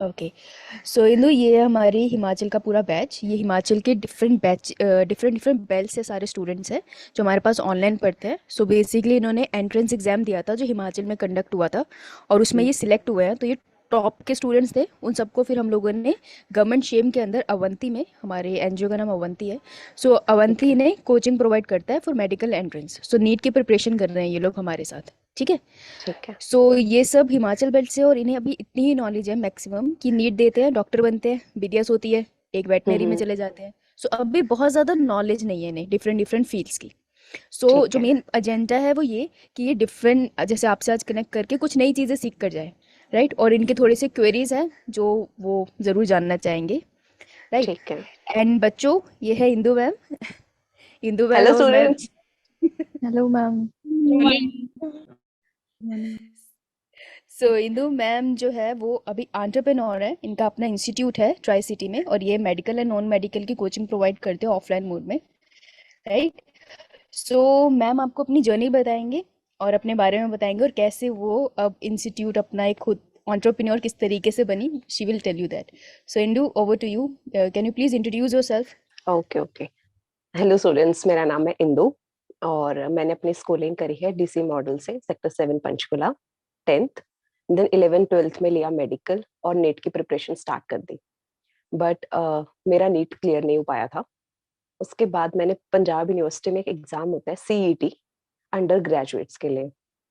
Okay. So Indu, ये है हमारी हिमाचल का पूरा बैच। ये हिमाचल के different batch different different belt से सारे स्टूडेंट्स हैं जो हमारे पास ऑनलाइन पढ़ते हैं। सो बेसिकली इन्होंने एंट्रेंस एग्जाम दिया था जो हिमाचल में कंडक्ट हुआ था, और उसमें हम्म। ये सिलेक्ट हुए हैं। तो ये टॉप के स्टूडेंट्स थे। उन सबको फिर हम लोगों ने गवर्नमेंट शेम के अंदर अवंती में, हमारे एनजीओ का नाम अवंती है, सो ठीक अवंती है। ने कोचिंग प्रोवाइड करता है for medical entrance. So NEET की प्रिपरेशन कर रहे हैं ये लोग हमारे साथ। ठीक है। ठीक है। सो ये सब हिमाचल बेल्ट से, और इन्हें अभी इतनी ही नॉलेज है मैक्सिमम कि नीट देते हैं, डॉक्टर बनते हैं, बीडीएस होती है, एक वेटनरी में हम्म। चले जाते हैं। सो अब भी बहुत ज़्यादा नॉलेज नहीं है इन्हें डिफरेंट डिफरेंट फील्ड्स की। सो ठीक जो है। मेन एजेंडा है वो ये कि ये डिफरेंट, जैसे आपसे आज कनेक्ट करके कुछ नई चीज़ें सीख कर जाए, राइट। और इनके थोड़े से क्वेरीज हैं जो वो ज़रूर जानना चाहेंगे, राइट। ठीक है। एंड बच्चों, ये है Indu ma'am. Indu ma'am hello और मैं। Students. Hello ma'am. So Indu ma'am जो है वो अभी एंटरप्रेन्योर है। इनका अपना इंस्टीट्यूट है ट्राई सिटी में, और ये मेडिकल एंड नॉन मेडिकल की कोचिंग प्रोवाइड करते हैं ऑफलाइन मोड में, राइट। सो मैम आपको अपनी जर्नी बताएंगे और अपने बारे में बताएंगे, और कैसे वो अब इंस्टीट्यूट अपना एक खुद एंटरप्रेन्योर किस तरीके से बनी। She will tell you that. So Indu, over to you. Can you please introduce yourself? Okay okay. Hello students, मेरा नाम है इंदु और मैंने अपनी स्कूलिंग करी है डीसी मॉडल से, sector 7 Panchkula, 10th। Then 11th 12th में लिया मेडिकल और नीट की प्रिपरेशन स्टार्ट कर दी। बट मेरा नीट क्लियर नहीं हो पाया था। उसके बाद मैंने पंजाब यूनिवर्सिटी में एक एग्जाम होता है सीईटी, अंडर ग्रेजुएट्स के लिए,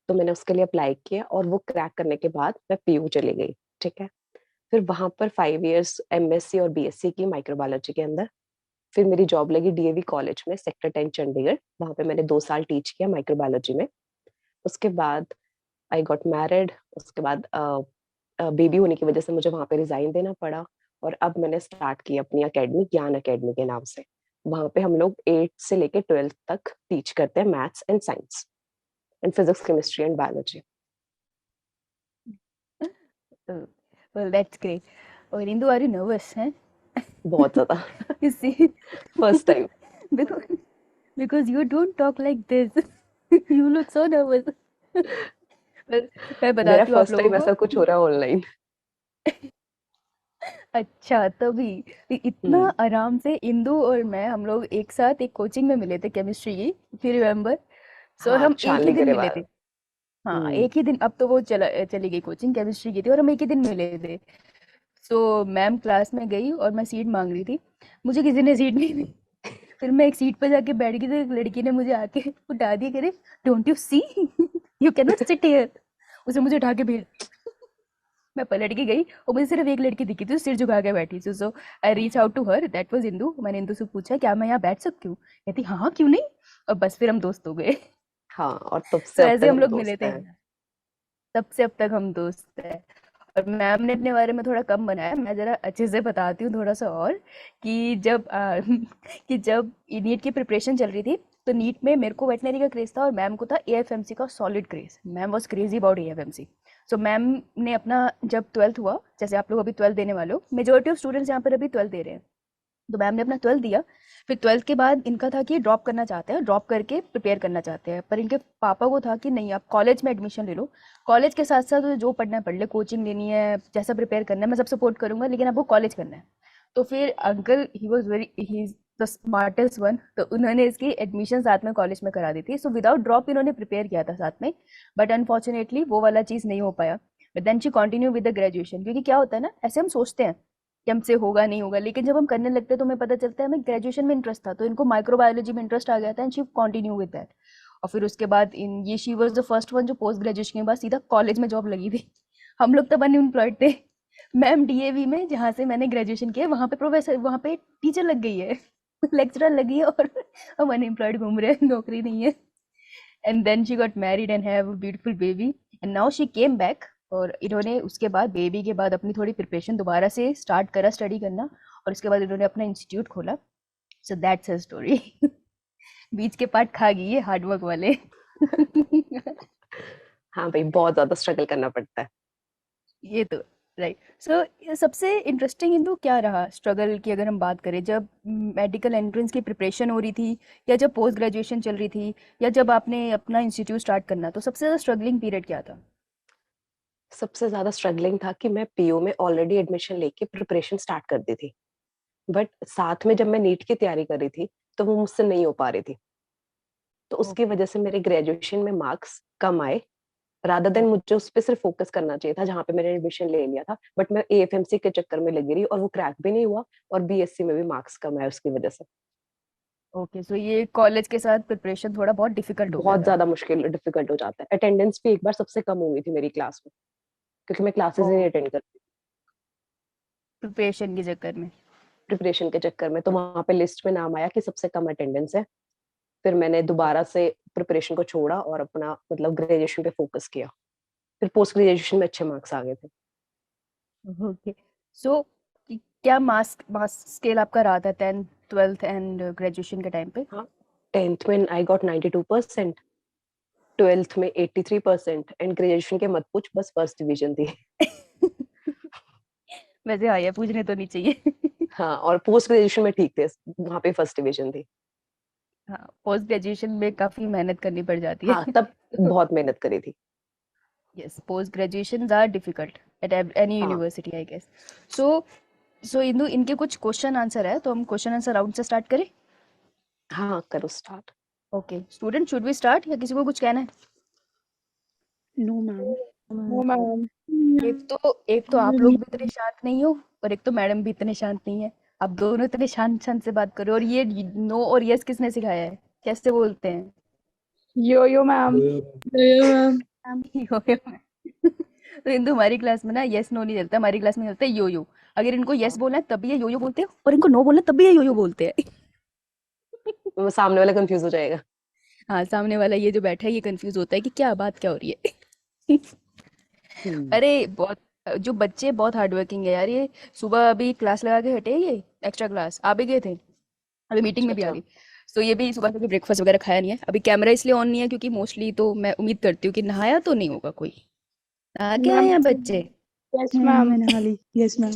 तो मैंने उसके लिए अप्लाई किया और वो क्रैक करने के बाद मैं पीयू चली गई। ठीक है। फिर वहां पर 5 इयर्स एमएससी और बीएससी की माइक्रोबायोलॉजी के अंदर। फिर मेरी जॉब लगी डीएवी कॉलेज में, सेक्टर 10 चंडीगढ़। वहां पे मैंने 2 साल टीच किया माइक्रोबायोलॉजी में। उसके बाद आई गॉट मैरिड। उसके बाद बेबी होने की वजह से मुझे वहां पे रिजाइन देना पड़ा। और अब मैंने स्टार्ट की अपनी अकेडमी, ज्ञान अकेडमी के नाम से। वहां पे हम लोग 8 से लेके 12th तक टीच करते हैं maths and science and physics, chemistry and biology. Well that's great. और इंदु, आर यू नर्वस हैं? बहुत ज्यादा। You see, first time. because because you don't talk like this. You look so nervous. Well, मैं मेरा बताती हूँ आप फर्स्ट लोगों टाइम को। ऐसा कुछ हो रहा है ऑनलाइन। अच्छा, तभी तो इतना हम्म। आराम से इंदु और मैं, हम लोग एक साथ एक कोचिंग में मिले थे केमिस्ट्री की, if you रिमेम्बर। सो हाँ, हम एक ही शानली दिन मिले ग्रेवाल। थे। हाँ, हम्म। एक ही दिन। अब तो वो चली गई कोचिंग, केमिस्ट्री की थी, और हम एक ही दिन मिले थे। सो मैम क्लास में गई और मैं सीट मांग रही थी, मुझे किसी ने सीट नहीं दी। फिर मैं एक सीट पर जाके बैठ गई, तो एक लड़की ने मुझे आके उठा दिया, करे don't you see, you cannot sit here. उसने मुझे उठा के भेज। मैं पलट के गई और मुझे सिर्फ एक लड़की दिखी थी, सिर झुका के बैठी थी। So I reach out to her, that was Indu. मैंने इंदु से पूछा क्या मैं यहाँ बैठ सकती हूँ? कहती हाँ हाँ, क्यों नहीं। और बस फिर हम दोस्त हो गए। हाँ, और तब सो से अब ऐसे तक हम हम लोग मिले दोस्त थे, हैं। तब से अब तक हम दोस्त हैं। और मैम ने अपने बारे में थोड़ा कम बनाया, मैं ज़रा अच्छे से बताती हूँ थोड़ा सा और। कि जब कि जब नीट की प्रिपरेशन चल रही थी, तो नीट में मेरे को वेटनरी का क्रेज था और मैम को था एएफएमसी का solid craze. Ma'am was crazy about AFMC. So ma'am ने अपना, जब 12th हुआ, जैसे आप लोग अभी 12th देने वाले हो, मेजोरिटी ऑफ स्टूडेंट्स यहाँ पर अभी 12th दे रहे हैं, तो मैम ने अपना 12th दिया। फिर 12th के बाद इनका था कि ड्रॉप करना चाहते हैं, ड्रॉप करके प्रिपेयर करना चाहते हैं, पर इनके पापा को था कि नहीं, आप कॉलेज में एडमिशन ले लो, कॉलेज के साथ साथ जो पढ़ना है पढ़ ले, कोचिंग लेनी है, जैसा प्रिपेयर करना है मैं सब सपोर्ट करूंगा, लेकिन आपको कॉलेज करना है। तो फिर uncle, he is the smartest one, तो उन्होंने इसकी एडमिशन साथ में कॉलेज में करा दी थी। सो विदाउट ड्रॉप इन्होंने प्रिपेयर किया था साथ में, बट अनफॉर्चुनेटली वो वाला चीज़ नहीं हो पाया। But then she continue with the graduation, क्योंकि क्या होता है ना, ऐसे हम सोचते हैं कि हमसे होगा नहीं होगा, लेकिन जब हम करने लगते हैं तो हमें पता चलता है हमें ग्रेजुएशन में इंटरेस्ट था, तो इनको माइक्रोबायोलॉजी में इंटरेस्ट आ गया था, and she continue with that. और फिर उसके बाद इन ये she was the first one जो पोस्ट ग्रेजुएशन के बाद सीधा कॉलेज में जॉब लगी थी। हम लोग तब अनएम्प्लॉयड थे। मैम डीएवी में, जहाँ से मैंने ग्रेजुएशन किया, वहाँ पे प्रोफेसर, वहाँ पे टीचर लग गई है, लेक्चरर लगी है, और हम अनएम्प्लॉयड घूम रहे हैं, नौकरी नहीं है। And then she got married and have a beautiful baby, and now she came back. और इन्होंने उसके बाद, बेबी के बाद, अपनी थोड़ी प्रिपरेशन दोबारा से स्टार्ट करा, स्टडी करना, और उसके बाद इन्होंने अपना इंस्टीट्यूट खोला। So that's her story. बीच के पार्ट खा गई है हार्डवर्क वाले। हाँ भाई, बहुत ज्यादा स्ट्रगल करना पड़ता है। ये तो, राइट। सो सबसे इंटरेस्टिंग इंदु क्या रहा स्ट्रगल की, अगर हम बात करें, जब मेडिकल एंट्रेंस की प्रिपरेशन हो रही थी, या जब पोस्ट ग्रेजुएशन चल रही थी, या जब आपने अपना इंस्टीट्यूट स्टार्ट करना, तो सबसे ज़्यादा स्ट्रगलिंग पीरियड क्या था? सबसे ज्यादा स्ट्रगलिंग था कि मैं पीयू में ऑलरेडी एडमिशन लेके प्रिपरेशन स्टार्ट कर दी थी, बट साथ में जब मैं नीट की तैयारी कर रही थी तो वो मुझसे नहीं हो पा रही थी। तो उसकी ओके। वजह से मेरे ग्रेजुएशन में मार्क्स कम आए, रादर देन ओके। मुझे उस पर सिर्फ फोकस करना चाहिए था जहाँ पे मैंने एडमिशन ले लिया था। बट मैं एएफएमसी के चक्कर में लगी रही और वो क्रैक भी नहीं हुआ, और बीएससी में भी मार्क्स कम आए उसकी वजह से। ओके, सो ये कॉलेज के साथ प्रिपरेशन थोड़ा बहुत डिफिकल्ट हो गया बहुत था। ज्यादा मुश्किल डिफिकल्ट हो जाता है। अटेंडेंस भी एक बार सबसे कम हो गई थी मेरी क्लास में, क्योंकि मैं क्लासेस ओ, ही नहीं अटेंड कर प्रिपरेशन के चक्कर में। प्रिपरेशन के चक्कर में। तो वहां पे लिस्ट में नाम आया कि सबसे कम अटेंडेंस है। फिर मैंने दोबारा से प्रिपरेशन को छोड़ा और अपना मतलब ग्रेजुएशन पे फोकस किया। फिर पोस्ट ग्रेजुएशन में अच्छे मार्क्स आ गए थे। ओके। सो क्या मार्क्स मार्क्स स्केल आपका रहा था 10th 12th एंड ग्रेजुएशन के टाइम पे? हाँ, 10th में आई गॉट 92%, 12th में 83% एंड ग्रेजुएशन के मत पूछ, बस फर्स्ट डिवीजन थी। वैसे हाँ, ये पूछने तो नहीं चाहिए। हाँ, और पोस्ट ग्रेजुएशन में ठीक थे, वहां पे फर्स्ट डिवीजन थी। हाँ, पोस्ट ग्रेजुएशन में काफी मेहनत करनी पड़ जाती हाँ, है। तब बहुत मेहनत करी थी। Yes, post graduations are difficult at any हाँ university I guess. So so Indu, इनके कुछ क्वेश्चन आंसर है तो हम क्वेश्चन आंसर राउंड से स्टार्ट करें? हाँ, करो स्टार्ट। Okay student, should we start या किसी को कुछ कहना है? No ma'am. No ma'am. एक तो आप लोग भी इतने शांत नहीं हो, और एक तो मैडम भी इतने शांत नहीं है। आप दोनों इतने शांत शांत से बात करो। और ये नो और यस किसने सिखाया है, कैसे बोलते हैं? यो यो मैम। यो यो। तो इंदु, हमारी क्लास में ना यस नो नहीं चलता, हमारी क्लास में चलता है यो यो। अगर इनको यस बोलना है तब भी ये यो यो बोलते हैं, और इनको नो बोलना है तब भी ये यो यो बोलते हैं। वो सामने वाला कंफ्यूज हो जाएगा। हाँ, सामने वाला ये जो बैठा है ये कंफ्यूज होता है कि क्या बात क्या हो रही है। हम्म। अरे बहुत, जो बच्चे बहुत हार्ड वर्किंग है यार ये। सुबह अभी क्लास लगा के हटे, ये एक्स्ट्रा क्लास आ भी गए थे, अभी मीटिंग अच्छा में भी आ अच्छा। गई। तो ये भी सुबह से ब्रेकफास्ट वगैरह खाया नहीं है। अभी कैमरा इसलिए ऑन नहीं है क्योंकि मोस्टली तो मैं उम्मीद करती हूँ कि नहाया तो नहीं होगा कोई। नहा के आए मैम। हैं बच्चे? Yes ma'am ma'am. मैंने हाली यस मैम।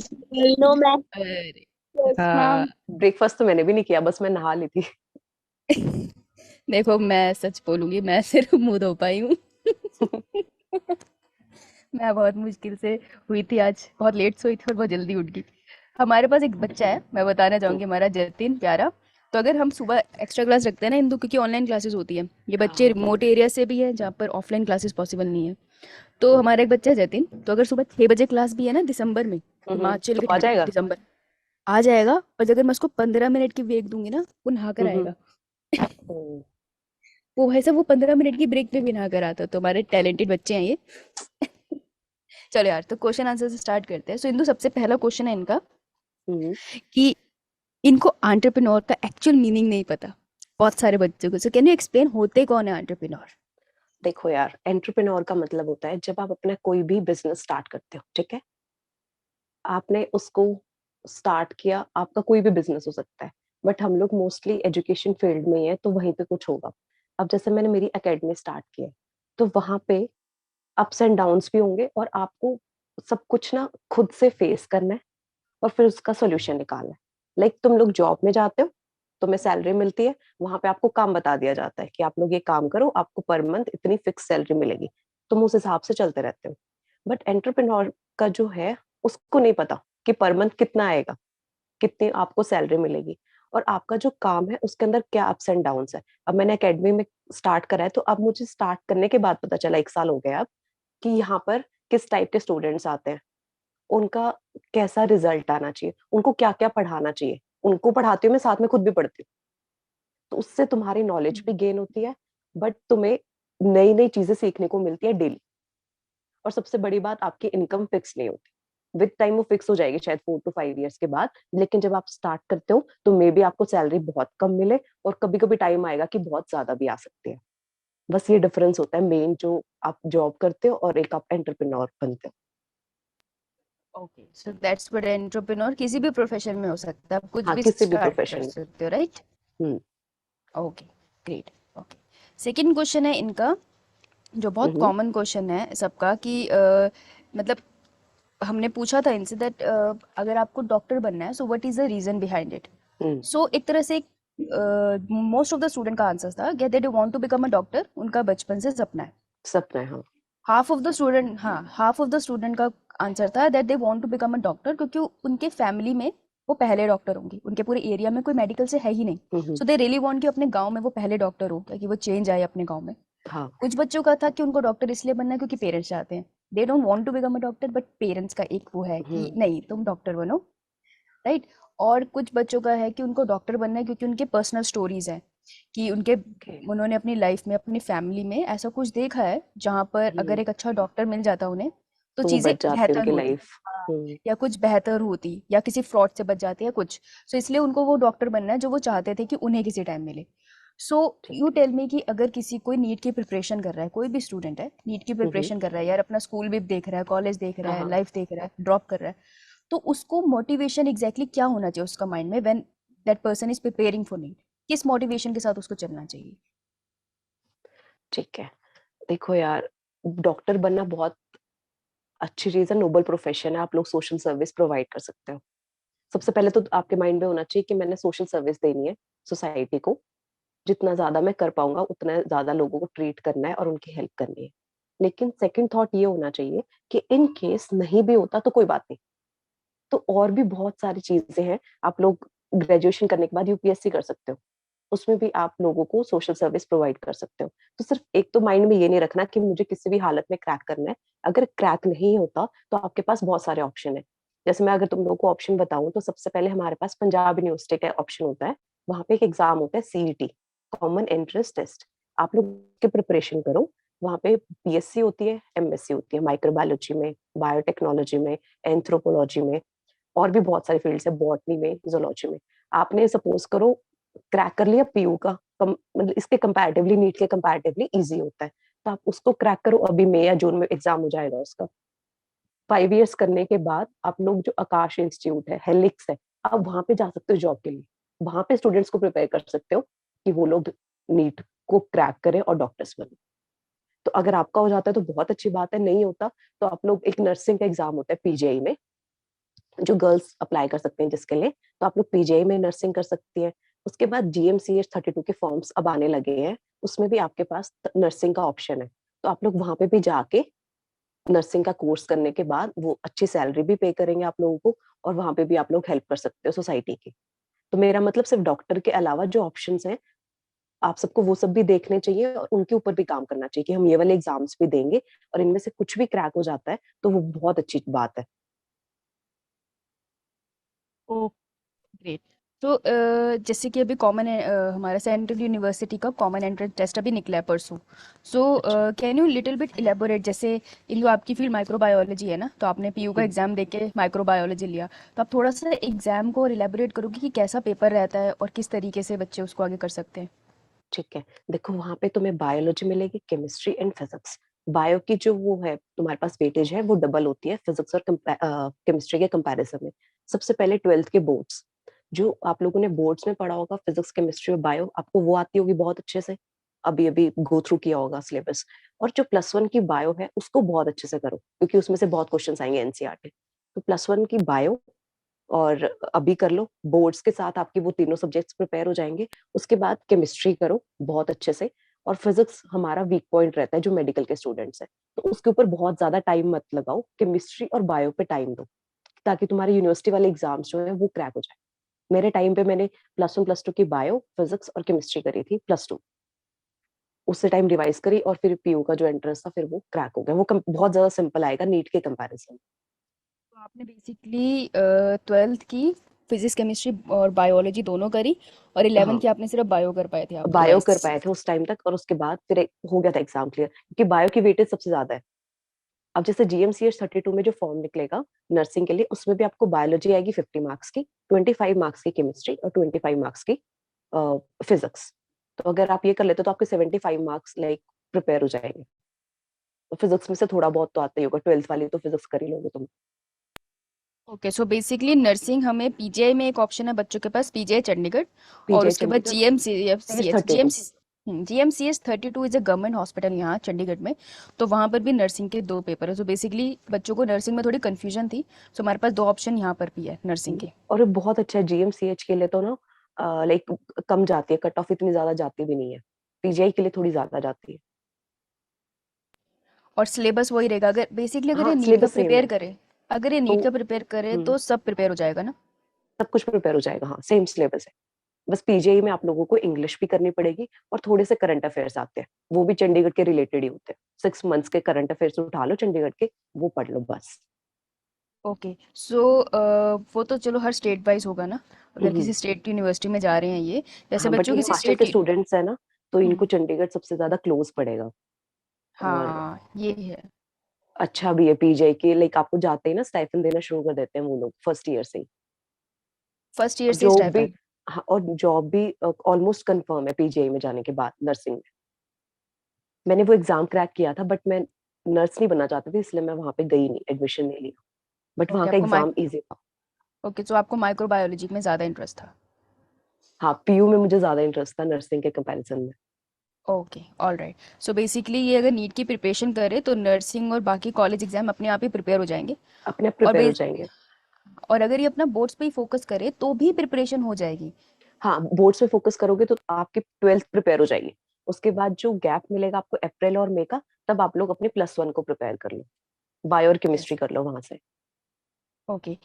No ma'am. अरे यस हाँ। मैम। ब्रेकफास्ट तो मैंने भी नहीं किया, बस मैं नहा ली थी। देखो, मैं सच बोलूंगी, मैं सिर्फ मुंह धो पाई हूँ। मैं बहुत मुश्किल से हुई थी, आज बहुत लेट सोई थी और बहुत जल्दी उठ गई। हमारे पास एक बच्चा है, मैं बताना चाहूंगी, हमारा जतिन प्यारा। तो अगर हम सुबह एक्स्ट्रा क्लास रखते हैं ना इंदु, क्योंकि ऑनलाइन क्लासेस होती है, ये बच्चे हाँ। रिमोट एरिया से भी है जहाँ पर ऑफलाइन क्लासेस पॉसिबल नहीं है। तो हमारा एक बच्चा है जतिन, तो अगर सुबह 6 बजे क्लास भी है ना दिसंबर में, हिमाचल तो के आ ठंड जाएगा। दिसंबर, आ जाएगा। और अगर मैं उसको 15 मिनट की ब्रेक दूंगी ना, वो नहा कर हम्म। आएगा। हम्म। वो भाई साहब, वो 15 मिनट की ब्रेक पे भी नहा कर आता है। तो हमारे टैलेंटेड बच्चे हैं ये। चलो यार, तो क्वेश्चन आंसर से स्टार्ट करते हैं। सो इंदु, सबसे पहला क्वेश्चन है इनका हम्म। कि इनको एंटरप्रेन्योर का एक्चुअल मीनिंग नहीं पता, बहुत सारे बच्चों को। सो कैन यू एक्सप्लेन होते कौन है एंटरप्रेन्योर? देखो यार, एंटरप्रेन्योर का मतलब होता है जब आप अपना कोई भी बिजनेस स्टार्ट करते हो, ठीक है। आपने उसको स्टार्ट किया, आपका कोई भी बिजनेस हो सकता है, बट हम लोग मोस्टली एजुकेशन फील्ड में ही है तो वहीं पे कुछ होगा। अब जैसे मैंने मेरी एकेडमी स्टार्ट की है, तो वहां पे अप्स एंड डाउन्स भी होंगे, और आपको सब कुछ ना खुद से फेस करना है और फिर उसका सोल्यूशन निकालना है। लाइक तुम लोग जॉब में जाते हो, तुम्हें सैलरी मिलती है, वहां पे आपको काम बता दिया जाता है कि आप लोग ये काम करो, आपको पर मंथ इतनी फिक्स सैलरी मिलेगी, तुम उस हिसाब से चलते रहते हो। बट एंटरप्रेन्योर का जो है, उसको नहीं पता कि पर मंथ कितना आएगा, कितनी आपको सैलरी मिलेगी, और आपका जो काम है उसके अंदर क्या अप्स एंड डाउन्स है। अब मैंने एकेडमी में स्टार्ट करा है, तो अब मुझे स्टार्ट करने के बाद पता चला, 1 साल हो गया अब, कि यहाँ पर किस टाइप के स्टूडेंट्स आते हैं, उनका कैसा रिजल्ट आना चाहिए, उनको क्या क्या पढ़ाना चाहिए। उनको पढ़ाती हूँ मैं, साथ में खुद भी पढ़ती हूँ, तो उससे तुम्हारी नॉलेज भी गेन होती है, बट तुम्हें नई नई चीजें सीखने को मिलती है डेली। और सबसे बड़ी बात, आपकी इनकम फिक्स नहीं होती। विद टाइम वो फिक्स हो जाएगी शायद 4 to 5 years के बाद, लेकिन जब आप स्टार्ट करते हो तो मे बी आपको सैलरी बहुत कम मिले, और कभी कभी टाइम आएगा कि बहुत ज्यादा भी आ सकती है। बस ये डिफरेंस होता है मेन, जो आप जॉब करते हो और एक आप एंटरप्रेन्योर बनते हो। Okay, so that's what entrepreneur किसी भी प्रोफेशन में हो सकता है, आप कुछ हाँ, भी किसी भी स्टार्ट कर प्रोफेशन में। सकते हो, right? Hmm. Okay, great. Okay, second question है इनका, जो बहुत हम्म। कॉमन क्वेश्चन है सबका कि मतलब हमने पूछा था इनसे दैट अगर आपको डॉक्टर बनना है, so what is the reason behind it? Hmm. So एक तरह से मोस्ट ऑफ द स्टूडेंट का आंसर था कि they want to become a doctor, उनका बचपन से सपना है। सपना है, हाँ। हाफ ऑफ द स्टूडेंट का आंसर था that they want to become a doctor, क्योंकि उनके फैमिली में वो पहले डॉक्टर होंगे, उनके पूरे एरिया में कोई मेडिकल से है ही नहीं, सो दे रियली वांट कि अपने गांव में वो पहले डॉक्टर हो, कि वो चेंज आए अपने गांव में। हाँ कुछ बच्चों का था कि उनको डॉक्टर इसलिए बनना है क्योंकि पेरेंट्स चाहते हैं, they don't want to become a doctor, but parents का एक वो है कि नहीं तुम डॉक्टर बनो, राइट। और कुछ बच्चों का है कि उनको डॉक्टर बनना है क्योंकि उनके पर्सनल स्टोरीज हैं, कि उन्होंने अपनी लाइफ में अपनी फैमिली में ऐसा कुछ देखा है जहाँ पर अगर एक अच्छा डॉक्टर मिल जाता उन्हें तो तो वो चीजें बच जाती है बेहतर उनकी होती। लाइफ। हाँ, या कुछ बेहतर होती, या किसी फ्रॉड से बच जाती है कुछ, सो इसलिए उनको वो डॉक्टर बनना है जो वो चाहते थे कि उन्हें किसी टाइम मिले। सो ठीक यू है। टेल मी कि अगर किसी कोई नीट की प्रिपरेशन कर रहा है, कोई भी स्टूडेंट है नीट की प्रिपरेशन कर रहा है यार, अपना स्कूल भी देख रहा है, कॉलेज देख रहा हाँ है, हाँ लाइफ देख रहा है, ड्रॉप कर रहा है, तो उसको मोटिवेशन एग्जैक्टली क्या होना चाहिए उसका माइंड में when that person is preparing for NEET, किस मोटिवेशन के साथ उसको चलना चाहिए? ठीक है। देखो यार, डॉक्टर बनना बहुत अच्छी चीज है, नोबल प्रोफेशन है, आप लोग सोशल सर्विस प्रोवाइड कर सकते हो। सबसे पहले तो आपके माइंड में होना चाहिए कि मैंने सोशल सर्विस देनी है सोसाइटी को, जितना ज्यादा मैं कर पाऊंगा उतना ज्यादा लोगों को ट्रीट करना है और उनकी हेल्प करनी है। लेकिन सेकंड थॉट ये होना चाहिए कि इन केस नहीं भी होता तो कोई बात नहीं, तो और भी बहुत सारी चीजें हैं। आप लोग ग्रेजुएशन करने के बाद यूपीएससी कर सकते हो, उसमें भी आप लोगों को सोशल सर्विस प्रोवाइड कर सकते हो। तो सिर्फ एक तो माइंड में ये नहीं रखना कि मुझे किसी भी हालत में क्रैक करना है। अगर क्रैक नहीं होता तो आपके पास बहुत सारे ऑप्शन है। जैसे मैं अगर तुम लोगों को ऑप्शन बताऊं तो सबसे पहले हमारे पास पंजाब यूनिवर्सिटी का ऑप्शन होता है। वहां पे एक एग्जाम होता है सीईटी, कॉमन एंट्रेंस टेस्ट। आप लोग के प्रिपरेशन करो। वहां पे बीएससी होती है, एमएससी होती है, माइक्रोबायोलॉजी में, बायोटेक्नोलॉजी में, एंथ्रोपोलॉजी में, और भी बहुत सारी फील्ड्स है, बॉटनी में, जूलॉजी में। आपने सपोज करो क्रैक कर लिया पीयू का, मतलब इसके कंपैरेटिवली नीट के कंपैरेटिवली इजी होता है, तो आप उसको क्रैक करो। अभी मई या जून में एग्जाम हो जाएगा उसका। 5 इयर्स करने के बाद आप लोग जो आकाश इंस्टीट्यूट है, हेलिक्स है, आप वहां पे जा सकते हो जॉब के लिए। वहां पे स्टूडेंट्स को प्रिपेयर कर सकते हो कि वो लोग नीट को क्रैक करें और डॉक्टर्स बने। तो अगर आपका हो जाता है तो बहुत अच्छी बात है, नहीं होता तो आप लोग, एक नर्सिंग का एग्जाम होता है पीजीआई में, जो गर्ल्स अप्लाई कर सकते हैं जिसके लिए, तो आप लोग पीजीआई में नर्सिंग कर सकती है। उसके बाद GMCH 32 के फॉर्म्स अब आने लगे हैं, उसमें भी आपके पास नर्सिंग का ऑप्शन है। तो आप लोग वहां पे भी जाके नर्सिंग का कोर्स करने के बाद वो अच्छी सैलरी भी पे करेंगे आप लोगों को, और वहां पे भी आप लोग हेल्प कर सकते हो सोसाइटी की। तो मेरा मतलब सिर्फ डॉक्टर के अलावा जो ऑप्शंस हैं, आप सबको वो सब भी देखने चाहिए और उनके ऊपर भी काम करना चाहिए कि हम ये वाले एग्जाम्स भी देंगे और इनमें से कुछ भी क्रैक हो जाता है तो वो बहुत अच्छी बात है। ओ ग्रेट। तो जैसे कि अभी हमारा सेंट्रल यूनिवर्सिटी का कॉमन एंट्रेंस टेस्ट अभी निकला है परसों, सो अच्छा। Can you little bit elaborate, जैसे इन जो आपकी फील्ड माइक्रोबायोलॉजी है ना, तो आपने पीयू का एग्जाम देके माइक्रोबायोलॉजी लिया, तो आप थोड़ा सा एग्जाम को इलेबोरेट करोगे कि कैसा पेपर रहता है और किस तरीके से बच्चे उसको आगे कर सकते हैं? ठीक है। देखो वहां पे तुम्हें बायोलॉजी मिलेगी, केमिस्ट्री एंड फिजिक्स। बायो की जो वो है तुम्हारे पास वेटेज है वो डबल होती है फिजिक्स और केमिस्ट्री के कंपैरिजन में। सबसे पहले 12th के बोर्ड्स, जो आप लोगों ने बोर्ड्स में पढ़ा होगा, फिजिक्स केमिस्ट्री और बायो आपको वो आती होगी बहुत अच्छे से, अभी अभी गो थ्रू किया होगा सिलेबस। और जो +1 की बायो है उसको बहुत अच्छे से करो, क्योंकि उसमें से बहुत क्वेश्चन आएंगे एनसीईआरटी। तो +1 की बायो और अभी कर लो, बोर्ड्स के साथ आपकी वो तीनों सब्जेक्ट्स प्रिपेयर हो जाएंगे। उसके बाद केमिस्ट्री करो बहुत अच्छे से, और फिजिक्स हमारा वीक पॉइंट रहता है जो मेडिकल के स्टूडेंट्स हैं, तो उसके ऊपर बहुत ज्यादा टाइम मत लगाओ, केमिस्ट्री और बायो पे टाइम दो, ताकि तुम्हारे यूनिवर्सिटी वाले एग्जाम्स जो है वो क्रैक हो जाए। मेरे टाइम पे मैंने +1 +2 की बायो, फिजिक्स और केमिस्ट्री करी थी +2, उससे टाइम रिवाइज करी, और फिर पीयू का जो एंट्रेंस था फिर वो क्रैक हो गया। वो बहुत ज्यादा सिंपल आएगा नीट के कंपैरिजन। तो आपने बेसिकली 12th की फिजिक्स केमिस्ट्री और बायोलॉजी दोनों करी, और 11th हाँ, की आपने सिर्फ बायो कर पाए थे आप बायो कर रिवाइज? पाए थे उस टाइम तक, और उसके बाद फिर हो गया था एग्जाम क्लियर, क्योंकि बायो की वेटेज सबसे ज्यादा है। अब जैसे GMCH 32 में जो फॉर्म निकलेगा नर्सिंग के लिए, उसमें भी आपको बायोलॉजी आएगी 50 मार्क्स की, 25 मार्क्स की केमिस्ट्री और 25 मार्क्स की फिजिक्स। तो अगर आप ये कर लेते हो तो आपके 75 मार्क्स लाइक प्रिपेयर हो जाएंगे। तो फिजिक्स में से थोड़ा बहुत तो आता ही होगा, 12th वाली तो फिजिक्स कर ही लोगे तुम। ओके, सो बेसिकली नर्सिंग हमें पीजीआई में एक ऑप्शन है बच्चों के पास, पीजीआई चंडीगढ़, और पीजीआई उसके बाद Chandigarh, C H GMCH thirty two GMCH 32 is a government hospital यहाँ चंडीगढ़ में, तो वहाँ पर भी नर्सिंग के दो पेपर है। सो बेसिकली बच्चों को नर्सिंग में थोड़ी कंफ्यूजन थी, सो हमारे पास दो ऑप्शन यहाँ पर भी है नर्सिंग के। और ये बहुत अच्छा है GMCH के लिए तो ना, लाइक कम जाती है कट ऑफ, इतनी ज्यादा जाती भी नहीं है। पीजीआई के लिए थोड़ी ज्यादा जाती है। और सिलेबस वही रहेगा, अगर बेसिकली अगर हाँ ये नीट का सिलेबस सेम प्रिपेयर है। करे, अगर ये तो नीट का प्रिपेयर करे हम्म, तो सब प्रिपेयर हो जाएगा ना? सब कुछ प्रिपेयर हो जाएगा, हाँ सेम सिलेबस है। बस पीजीआई में आप लोगों को इंग्लिश भी करनी पड़ेगी और थोड़े से करंट अफेयर्स आते हैं, वो भी चंडीगढ़ के रिलेटेड ही होते हैं। 6 मंथ्स के करंट अफेयर्स उठा लो चंडीगढ़ के, वो पढ़ लो बस। ओके, सो वो तो चलो हर स्टेट वाइज होगा ना, अगर हम्म, किसी स्टेट यूनिवर्सिटी में जा रहे हैं ये, जैसे हाँ बट बच्चों ये किसी हिमाचल स्टेट के की। स्टूडेंट्स है ना, तो हम्म, इनको चंडीगढ़ सबसे ज्यादा क्लोज पड़ेगा। और हाँ ये है। अच्छा भी है पीजीआई के, लाइक आपको जाते ही ना स्टाइपेंड देना शुरू कर देते हैं वो लोग फर्स्ट ईयर से ही। फर्स्ट ईयर और से जॉब भी, स्टाइपेंड? हाँ और जॉब भी ऑलमोस्ट कंफर्म है पीजीआई में जाने के बाद नर्सिंग में। मैंने वो एग्जाम क्रैक किया था बट मैं नर्स नहीं बनना चाहती थी, इसलिए मैं वहां पे गई नहीं, एडमिशन नहीं लिया। बट वहां ओके, का आपको एग्जाम इजी था। ओके, तो आपको माइक्रोबायोलॉजी में ज़्यादा इंटरेस्ट था? हाँ पीयू में मुझे ज्यादा इंटरेस्ट था नर्सिंग के कंपैरिजन में। Okay, all right. So basically ये अगर नीट की प्रिपरेशन करे तो नर्सिंग और बाकी कॉलेज एग्जाम अपने आप ही प्रिपेयर हो जाएंगे। अपने आप और प्रिपेयर हो जाएंगे। और अगर ये अपना बोर्ड्स पे ही फोकस करे तो भी प्रिपरेशन हो जाएगी? हाँ बोर्ड्स पे फोकस करोगे तो आपकी ट्वेल्थ प्रिपेयर हो जाएगी। उसके बाद जो गैप मिलेगा आपको अप्रैल और मई का, तब आप लोग अपने +1 को प्रिपेयर कर लो, बायो और केमिस्ट्री यस। कर लो वहां से। ओके,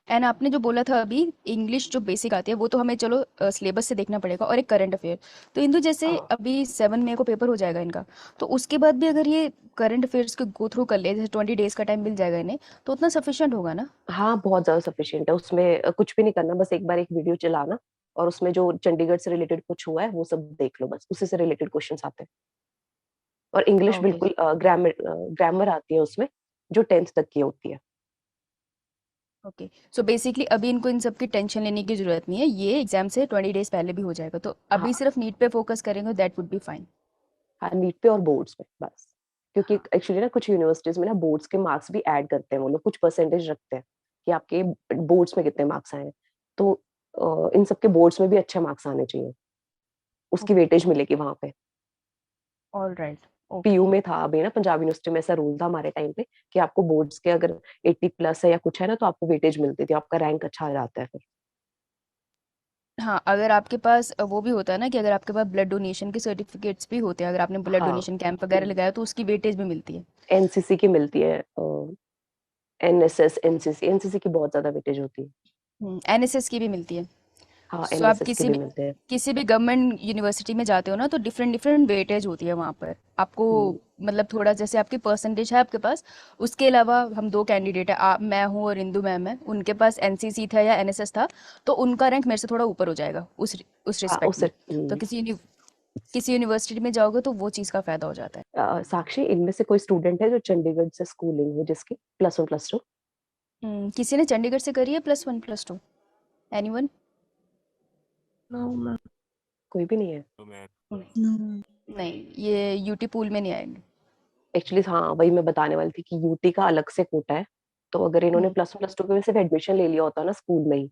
एंड आपने जो बोला था अभी, इंग्लिश जो बेसिक आती है वो तो हमें चलो सिलेबस से देखना पड़ेगा, और एक करंट अफेयर। तो इंदु जैसे हाँ अभी 7 मई को पेपर हो जाएगा इनका, तो उसके बाद भी अगर ये करंट अफेयर्स को गो थ्रू कर ले, जैसे 20 डेज का टाइम मिल जाएगा इन्हें, तो उतना सफिशिएंट होगा ना? हाँ बहुत ज्यादा सफिशियंट है उसमें, कुछ भी नहीं करना, बस एक बार एक वीडियो चलाना और उसमें जो चंडीगढ़ से रिलेटेड कुछ हुआ है वो सब देख लो, बस उसी से रिलेटेड क्वेश्चंस आते हैं। और इंग्लिश ओके। बिल्कुल ग्रामर ग्रामर आती है उसमें, जो 10th तक की होती है। ओके, सो बेसिकली अभी इनको इन सब की टेंशन लेने की जरूरत नहीं है, ये एग्जाम से 20 डेज पहले भी हो जाएगा, तो अभी हाँ सिर्फ नीट पे फोकस करेंगे, दैट वुड बी फाइन। हाँ नीट पे और बोर्ड्स पे बस। क्योंकि एक्चुअली ना कुछ यूनिवर्सिटीज में ना बोर्ड्स के मार्क्स भी ऐड करते हैं वो लोग, कुछ परसेंटेज रखते हैं कि आपके बोर्ड्स में कितने मार्क्स आए हैं। तो इन सबके बोर्ड्स में भी अच्छे मार्क्स आने चाहिए, उसकी ओके, वेटेज मिलेगी वहां पे। All right. ओके। पीयू में था अभी ना, पंजाब यूनिवर्सिटी में ऐसा रूल था हमारे टाइम पे कि आपको बोर्ड्स के अगर 80+ है या कुछ है ना, तो आपको वेटेज मिलती थी, आपका रैंक अच्छा आ जाता है फिर। हाँ, अगर आपके पास वो भी होता है ना कि अगर आपके पास ब्लड डोनेशन के सर्टिफिकेट्स भी होते हैं, अगर आपने ब्लड हाँ डोनेशन कैंप वगैरह लगाया तो उसकी वेटेज भी मिलती है। एनसीसी की मिलती है, एनएसएस एनसीसी, एनसीसी की बहुत ज्यादा वेटेज होती है। एनएसएस की भी मिलती है। हाँ सो आप एनएसएस के भी मिलते हैं। किसी भी गवर्नमेंट यूनिवर्सिटी में जाते हो ना, तो डिफरेंट डिफरेंट वेटेज होती है वहाँ पर आपको, हम्म, मतलब थोड़ा जैसे आपकी परसेंटेज है आपके पास, उसके अलावा हम दो कैंडिडेट है, मैं हूँ और इंदु मैम है, उनके पास एनसीसी था या एनएसएस था, तो उनका रैंक मेरे से थोड़ा ऊपर हो जाएगा उस हाँ रिस्पेक्ट उससे में। तो किसी यूनिवर्सिटी में जाओगे तो वो चीज़ का फायदा हो जाता है। साक्षी इनमें से कोई स्टूडेंट है जो चंडीगढ़ से स्कूलिंग हुई जिसकी +1 +2? किसी ने चंडीगढ़ से करी है +1 +2? एनीवन? No, ma'am. कोई भी नहीं है? No, ma'am. नहीं, ये यूटी पूल में नहीं आएंगे। एक्चुअली हाँ वही मैं बताने वाली थी कि यूटी का अलग से कोटा है। तो अगर इन्होंने हम्म। +1 +2 के वजह से एडमिशन ले लिया होता ना स्कूल में ही,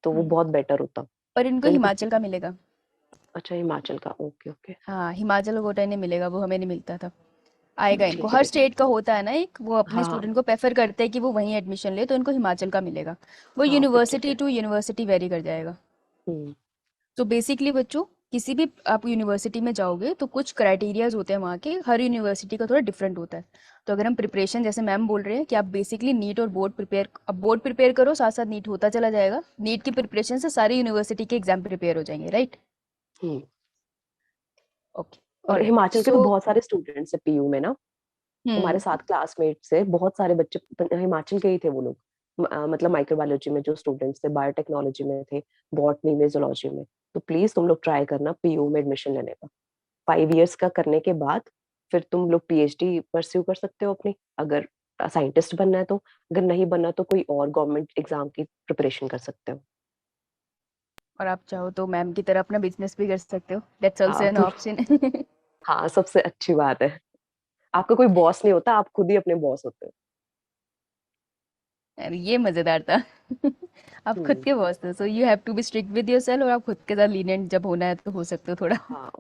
तो वो हम्म। बहुत बेटर होता। और इनको तो इनको, हिमाचल का मिलेगा। अच्छा हिमाचल का, ओके ओके। हाँ, हिमाचल कोटा इन्हें मिलेगा, वो हमें नहीं मिलता था। आएगा इनको, ठीक है हर ठीक है। स्टेट का होता है ना एक, वो अपने हाँ स्टूडेंट को प्रेफर करते हैं कि वो वहीं एडमिशन ले, तो इनको हिमाचल का मिलेगा। वो हाँ फिर ठीक यूनिवर्सिटी है। टू यूनिवर्सिटी वेरी कर जाएगा। हम्म, तो बेसिकली बच्चों, किसी भी आप यूनिवर्सिटी में जाओगे तो कुछ क्राइटेरियाज होते हैं वहाँ के, हर यूनिवर्सिटी का थोड़ा डिफरेंट होता है। तो अगर हम प्रिपरेशन, जैसे मैम बोल रहे हैं कि आप बेसिकली नीट और बोर्ड प्रिपेयर, अब बोर्ड प्रिपेयर करो साथ साथ नीट होता चला जाएगा, नीट की प्रिपरेशन से सारी यूनिवर्सिटी के एग्जाम प्रिपेयर हो जाएंगे, राइट? हम्म। ओके, और ऑलराइट, हिमाचल के तो सो बहुत सारे स्टूडेंट्स है पीयू में ना, हमारे हम्म। साथ क्लासमेट से बहुत सारे बच्चे हिमाचल के ही थे वो लोग। मतलब माइक्रोबायोलॉजी में जो स्टूडेंट्स थे, बायोटेक्नोलॉजी में थे, बॉटनी में, जूलॉजी में। तो प्लीज तुम लोग ट्राई करना पीयू में एडमिशन लेने का। 5 इयर्स का करने के बाद फिर तुम लोग पीएचडी परस्यू कर सकते हो अपनी, अगर साइंटिस्ट बनना है तो। अगर नहीं बनना तो कोई और गवर्नमेंट एग्जाम की प्रिपरेशन कर सकते हो। और आप चाहो तो मैम की तरह अपना बिजनेस भी कर सकते हो, दैट्स आल्सो हाँ एन तुम, ऑप्शन। हाँ सबसे अच्छी बात है, आपका कोई बॉस नहीं होता, आप खुद ही अपने बॉस होते हो। अरे ये मजेदार था। आप खुद हम्म, के बॉस हो, so you have to be strict with yourself, और आप खुद के साथ लीनियंट जब होना है तो हो सकते हो थोड़ा। हाँ।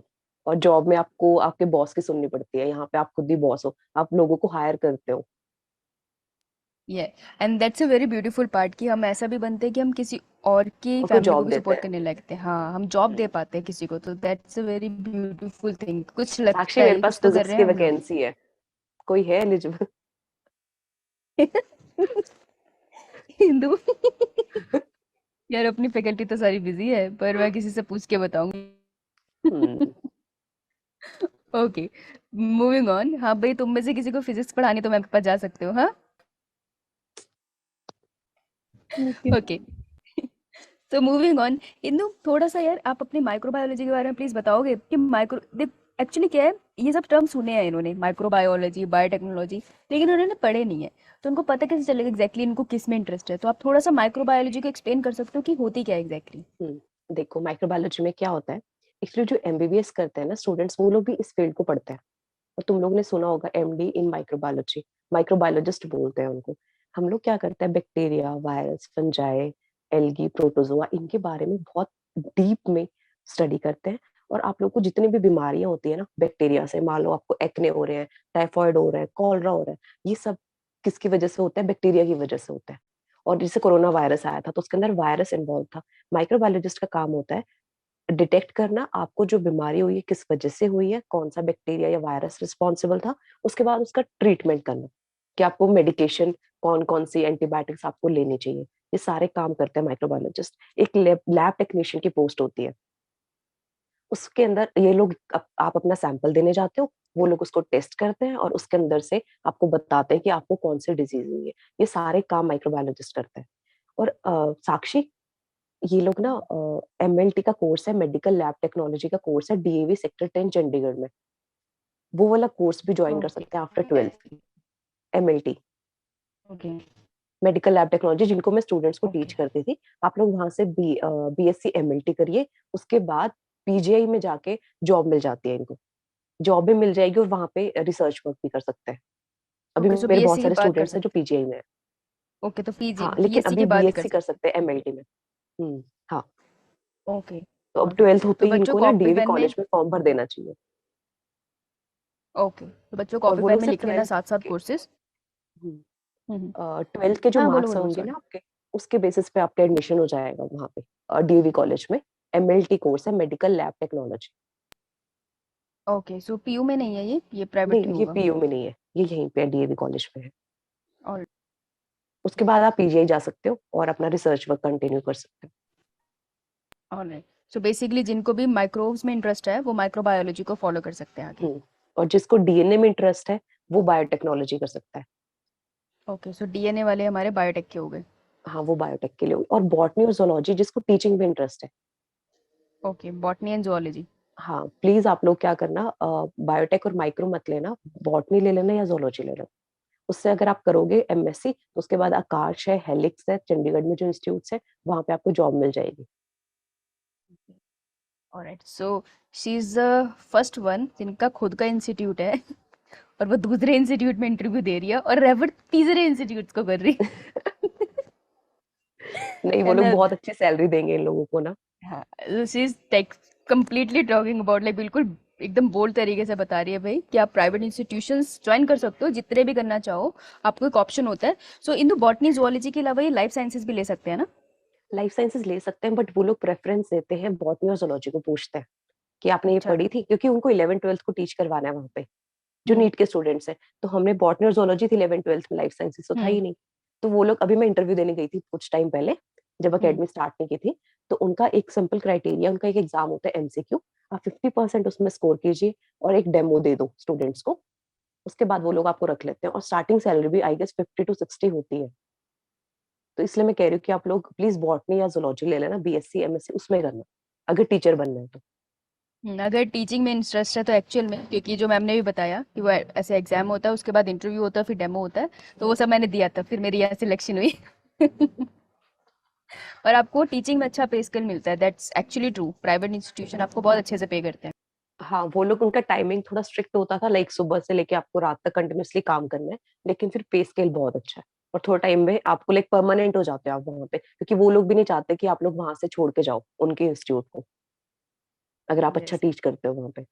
और जॉब में आपको आपके बॉस की सुननी पड़ती है, यहाँ पे आप खुद ही बॉस हो, आप लोगों को हायर करते हो। ये, and that's a very beautiful part कि हम ऐसा भी बनते हैं कि हम किसी और की और कोई फैमिली को जॉब भी देते सपोर्ट हैं। करने लगते हैं, हाँ हम जॉब दे हम्म। पाते हैं किसी को, तो that's a very beautiful thing, कुछ लगता साक्षी मेरे है, पास कुछ तो कर फिजिक्स रहे की हैं हम लोग। वैकेंसी है, कोई है एलिजिबल? हिंदू। यार अपनी फैकल्टी तो सारी बिजी है, पर मैं किसी से पूछ के बताऊंगी। हम्म, ओके, मूविंग ऑन। हाँ भाई, तुम में से किसी को फिजिक्स पढ़ानी तो मैं पास जा सकते हो, हाँ? नितिन। ओके। तो मूविंग ऑन, इंदु थोड़ा सा यार आप अपनी माइक्रोबायोलॉजी के बारे में प्लीज बताओगे कि माइक्रो एक्चुअली क्या है। ये सब टर्म सुने हैं इन्होंने, माइक्रोबायोलॉजी, बायोटेक्नोलॉजी, लेकिन उन्होंने पढ़े नहीं है। तो उनको पता कैसे चलेगा एग्जैक्टली इनको किस में इंटरेस्ट है? तो आप थोड़ा सा माइक्रोबायोलॉजी को एक्सप्लेन कर सकते हो कि होती क्या है एग्जैक्टली? देखो माइक्रोबायोलॉजी में क्या होता है, एक्चुअली जो एमबीबीएस करते हैं ना स्टूडेंट्स, वो लोग भी इस फील्ड को पढ़ते हैं। और तुम लोग ने सुना होगा एमडी इन माइक्रोबायोलॉजी, माइक्रोबायोलॉजिस्ट बोलते हैं उनको। हम लोग क्या करते हैं, bacteria, virus, fungi, algae, protozoa, इनके बारे में बहुत डीप में स्टडी करते हैं। और आप लोग को जितनी भी बीमारियां होती है ना बैक्टीरिया से, मान लो आपको एक्ने हो रहे हैं, टाइफाइड हो रहा है, कॉलरा हो रहा है, ये सब किसकी वजह से होता है? बैक्टीरिया की वजह से होता है। और जैसे कोरोना वायरस आया था तो उसके अंदर वायरस इन्वॉल्व था। माइक्रोबायोलॉजिस्ट का काम होता है डिटेक्ट करना आपको जो बीमारी हुई है किस वजह से हुई है, कौन सा बैक्टीरिया या वायरस रिस्पॉन्सिबल था, उसके बाद उसका ट्रीटमेंट करना कि आपको मेडिकेशन कौन कौन सी एंटीबायोटिक्स आपको लेनी चाहिए। ये सारे काम करते हैं माइक्रोबायोलॉजिस्ट। एक लैब टेक्नीशियन की पोस्ट होती है, उसके अंदर ये लोग आप अपना सैंपल देने जाते हो, वो लोग उसको टेस्ट करते हैं और उसके अंदर से आपको बताते हैं कि आपको कौन सी डिजीज हुई है। ये सारे काम माइक्रोबायोलॉजिस्ट करते हैं। और साक्षी, ये लोग ना एमएलटी का कोर्स है, मेडिकल लैब टेक्नोलॉजी का कोर्स है, डीएवी सेक्टर 10 चंडीगढ़ में। वो वाला कोर्स भी ज्वाइन कर ओके, सकते हैं after 12th। MLT, okay, medical lab technology, जिनको मैं स्टूडेंट्स को टीच ओके, करती थी। आप लोग वहां से बीएससी एमएलटी करिए, उसके बाद पीजीआई में जाके जॉब मिल जाती है इनको। जॉब भी मिल जाएगी और वहां पे रिसर्च वर्क भी कर सकते हैं। अभी ओके। सो मेरे बहुत बीएससी के सारे बाद कर स्टूडेंट्स हैं जो सकते पीजीआई में है। हैं? ओके, तो पीजी हाँ, लेकिन बीएससी अभी के बाद ही कर बीएससी कर सकते सकते हैं एमएलटी में। हाँ, हैं? ओके, तो अब ओके। 12th होते तो ही बच्चों इनको ना कॉपी डीएवी पेन में, कॉलेज में फॉर्म भर देना चाहिए। ओके, तो बच्चों और कॉपी वो पेन लोग में सिर्फ लिख लेना 12th साथ साथ के कोर्सेज। हम्म। 12th के जो हाँ, बोलो मार्क्स बोलो, होंगे ना सॉरी। आपके, उसके बेसिस पे आपका एडमिशन हो जाएगा वहाँ पे डीएवी कॉलेज में। एमएलटी कोर्स है, मेडिकल लैब टेक्नोलॉजी। ओके, सो पीयू में नहीं है, ये प्राइवेट ही नहीं, ये होगा। पीयू में नहीं है, ये यहीं पे डीएवी कॉलेज में है। और उसके बाद आप पीजीआई जा सकते हो और अपना रिसर्च वर्क कंटिन्यू कर सकते ऑलराइट, सो बेसिकली जिनको भी माइक्रोब्स में इंटरेस्ट है वो माइक्रोबायोलॉजी को फॉलो कर सकते हैं आगे। हो। और जिसको डीएनए में इंटरेस्ट है वो बायोटेक्नोलॉजी कर सकता है। ओके, सो डीएनए वाले हमारे बायोटेक के हो गए। हाँ, वो बायोटेक के लिए और बॉटनी और जोलॉजी जिसको टीचिंग में इंटरेस्ट है। Okay, botany and zoology. हाँ, प्लीज आप लोग क्या करना, बायोटेक और माइक्रो मत लेना, बॉटनी ले लेना या जोलॉजी ले लेना। उससे अगर आप करोगे एमएससी तो उसके बाद आकाश है, हेलिक्स है, चंडीगढ़ में जो इंस्टीट्यूट्स है वहां पे आपको जॉब मिल जाएगी। Alright, so she is the first one जिनका खुद का इंस्टीट्यूट है और वो दूसरे इंस्टीट्यूट में इंटरव्यू दे रही है और रेफर तीसरे इंस्टीट्यूट को कर रही नहीं, वो है लोग ना? बहुत अच्छी सैलरी देंगे इन लोगों को ना। हाँ, she is take completely talking about, like बिल्कुल एकदम बोल्ड तरीके से बता रही है भाई कि आप प्राइवेट इंस्टीट्यूशंस ज्वाइन कर सकते हो, जितने भी करना चाहो, आपको एक ऑप्शन होता है। सो इन बॉटनी जुओलॉजी के अलावा ये लाइफ साइंसेस भी ले सकते हैं ना? लाइफ साइंसेस ले सकते हैं बट वो लोग प्रेफरेंस देते हैं बॉटनी और जोलॉजी को, पूछते हैं कि आपने ये अच्छा। पढ़ी थी, क्योंकि उनको 11th 12th को टीच करवाना है वहां पे जो हम्म, नीट के स्टूडेंट्स हैं। तो हमने बॉटनी और जोलॉजी थी 11th 12th में, लाइफ साइंसेस तो था हम्म, ही नहीं। तो वो लोग, अभी मैं इंटरव्यू देने गई थी कुछ टाइम पहले जब हम्म। अकेडमी स्टार्ट नहीं की थी, तो उनका एक सिंपल क्राइटेरिया, उनका एक एग्जाम होता है एमसीक्यू। आप 50% उसमें स्कोर कीजिए और एक डेमो दे दो स्टूडेंट्स को, उसके बाद वो लोग आपको रख लेते हैं। और स्टार्टिंग सैलरी भी आई गेस 50 to 60 होती है। तो इसलिए मैं कह रही हूँ कि आप लोग प्लीज बॉटनी या जोलॉजी ले लेना, बीएससी एमएससी उसमें करना अगर टीचर बनना है तो। अगर टीचिंग में इंटरेस्ट है तो एक्चुअल में, क्योंकि जो मैम ने भी बताया कि वो ऐसे एग्जाम होता है, उसके बाद इंटरव्यू होता है, फिर डेमो होता है, तो वो सब मैंने दिया था, फिर मेरी यहाँ सिलेक्शन हुई और आपको टीचिंग में अच्छा पे स्केल मिलता है, that's actually true. Private institution आपको बहुत अच्छे से पे करते हैं। हाँ, वो लोग, उनका टाइमिंग थोड़ा स्ट्रिक्ट होता था, लाइक सुबह से लेके आपको रात तक कंटिन्यूअसली काम करना है, लेकिन फिर पे स्केल बहुत अच्छा है। और थोड़ा टाइम में आपको लाइक परमानेंट हो जाते हो आप वहां पे, क्योंकि वो लोग भी नहीं चाहते कि आप लोग वहां से छोड़ के जाओ उनके इंस्टीट्यूट को, अगर आप अच्छा यस, टीच करते हो वहां पे।